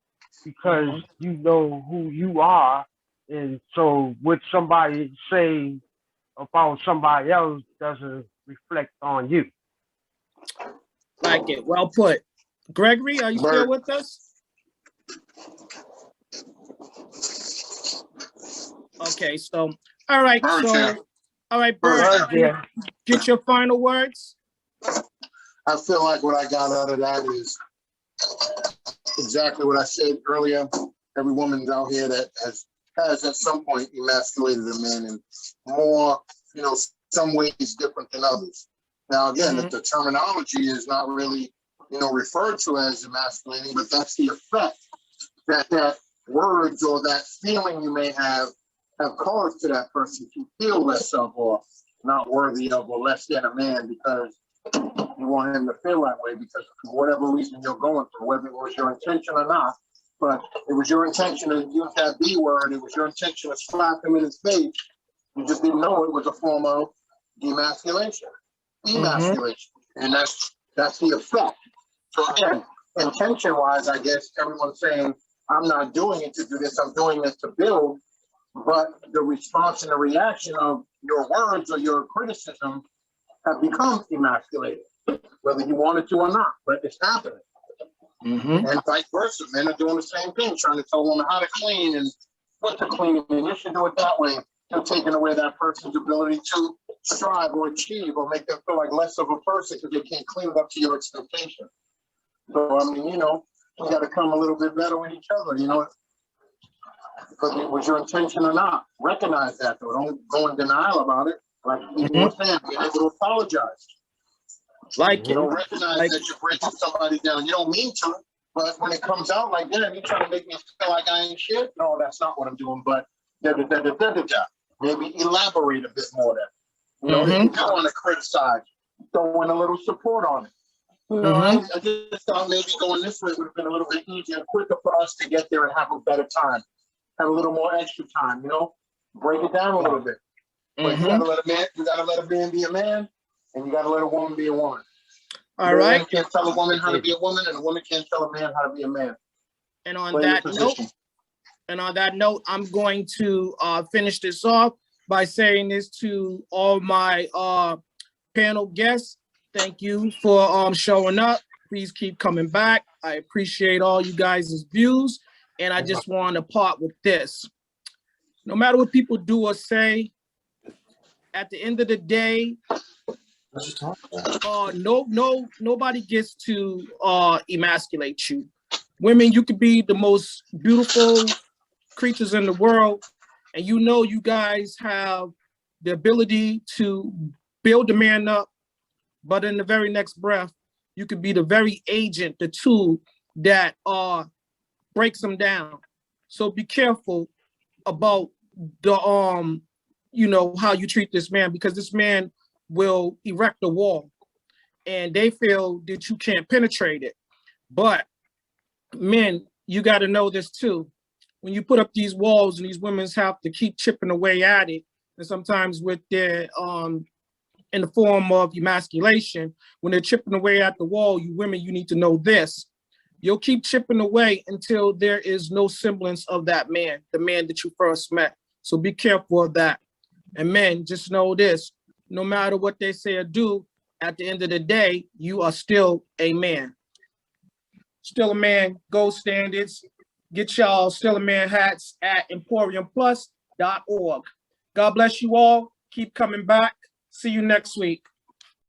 because you know who you are, and so what somebody say about somebody else doesn't reflect on you. Like it. Well put. Gregory, are you still with us? Okay, so all right, Bert, get your final words. I feel like what I got out of that is exactly what I said earlier. Every woman out here that has at some point emasculated a man in more, some ways different than others. Now, again, the terminology is not really, referred to as emasculating, but that's the effect that words or that feeling you may have caused to that person to feel less of or not worthy of or less than a man because you want him to feel that way because for whatever reason you're going through, whether it was your intention or not, but it was your intention to use that B word, it was your intention to slap him in his face, you just didn't know it was a form of demasculation, and that's the effect. So again, intention-wise, I guess everyone's saying, I'm not doing it to do this, I'm doing this to build, but the response and the reaction of your words or your criticism have become emasculated, whether you wanted to or not, but it's happening. And vice versa, men are doing the same thing, trying to tell women how to clean and what to clean, and you should do it that way. You're taking away that person's ability strive or achieve or make them feel like less of a person because they can't clean it up to your expectation. So, I mean, you know, you got to come a little bit better with each other, you know, because it was your intention or not. Recognize that, though. Don't go in denial about it. Like people were saying, be able to apologize. Like you don't recognize that you're breaking somebody down. You don't mean to, but when it comes out like that, you trying to make me feel like I ain't shit. No, that's not what I'm doing. But maybe elaborate a bit more. That you know, if you don't want to criticize, throw in a little support on it. You know, I just thought maybe going this way would have been a little bit easier and quicker for us to get there and have a better time, have a little more extra time. You know, break it down a little bit. But you gotta let a man, you gotta let a man be a man, and you gotta let a woman be a woman. All right. A man can't tell a woman how to be a woman, and a woman can't tell a man how to be a man. And on that note, I'm going to finish this off by saying this to all my panel guests. Thank you for showing up. Please keep coming back. I appreciate all you guys' views. And I just want to part with this. No matter what people do or say, at the end of the day, nobody gets to emasculate you. Women, you could be the most beautiful creatures in the world, and you know you guys have the ability to build a man up, but in the very next breath, you could be the very agent, the tool that breaks them down. So be careful about the you know, how you treat this man, because this man will erect a wall and they feel that you can't penetrate it. But men, you got to know this too. When you put up these walls and these women have to keep chipping away at it, and sometimes with their in the form of emasculation, when they're chipping away at the wall, you women, you need to know this. You'll keep chipping away until there is no semblance of that man, the man that you first met. So be careful of that. And men, just know this, no matter what they say or do, at the end of the day, you are still a man. Still a Man, gold standards. Get y'all Still a Man hats at emporiumplus.org. God bless you all. Keep coming back. See you next week.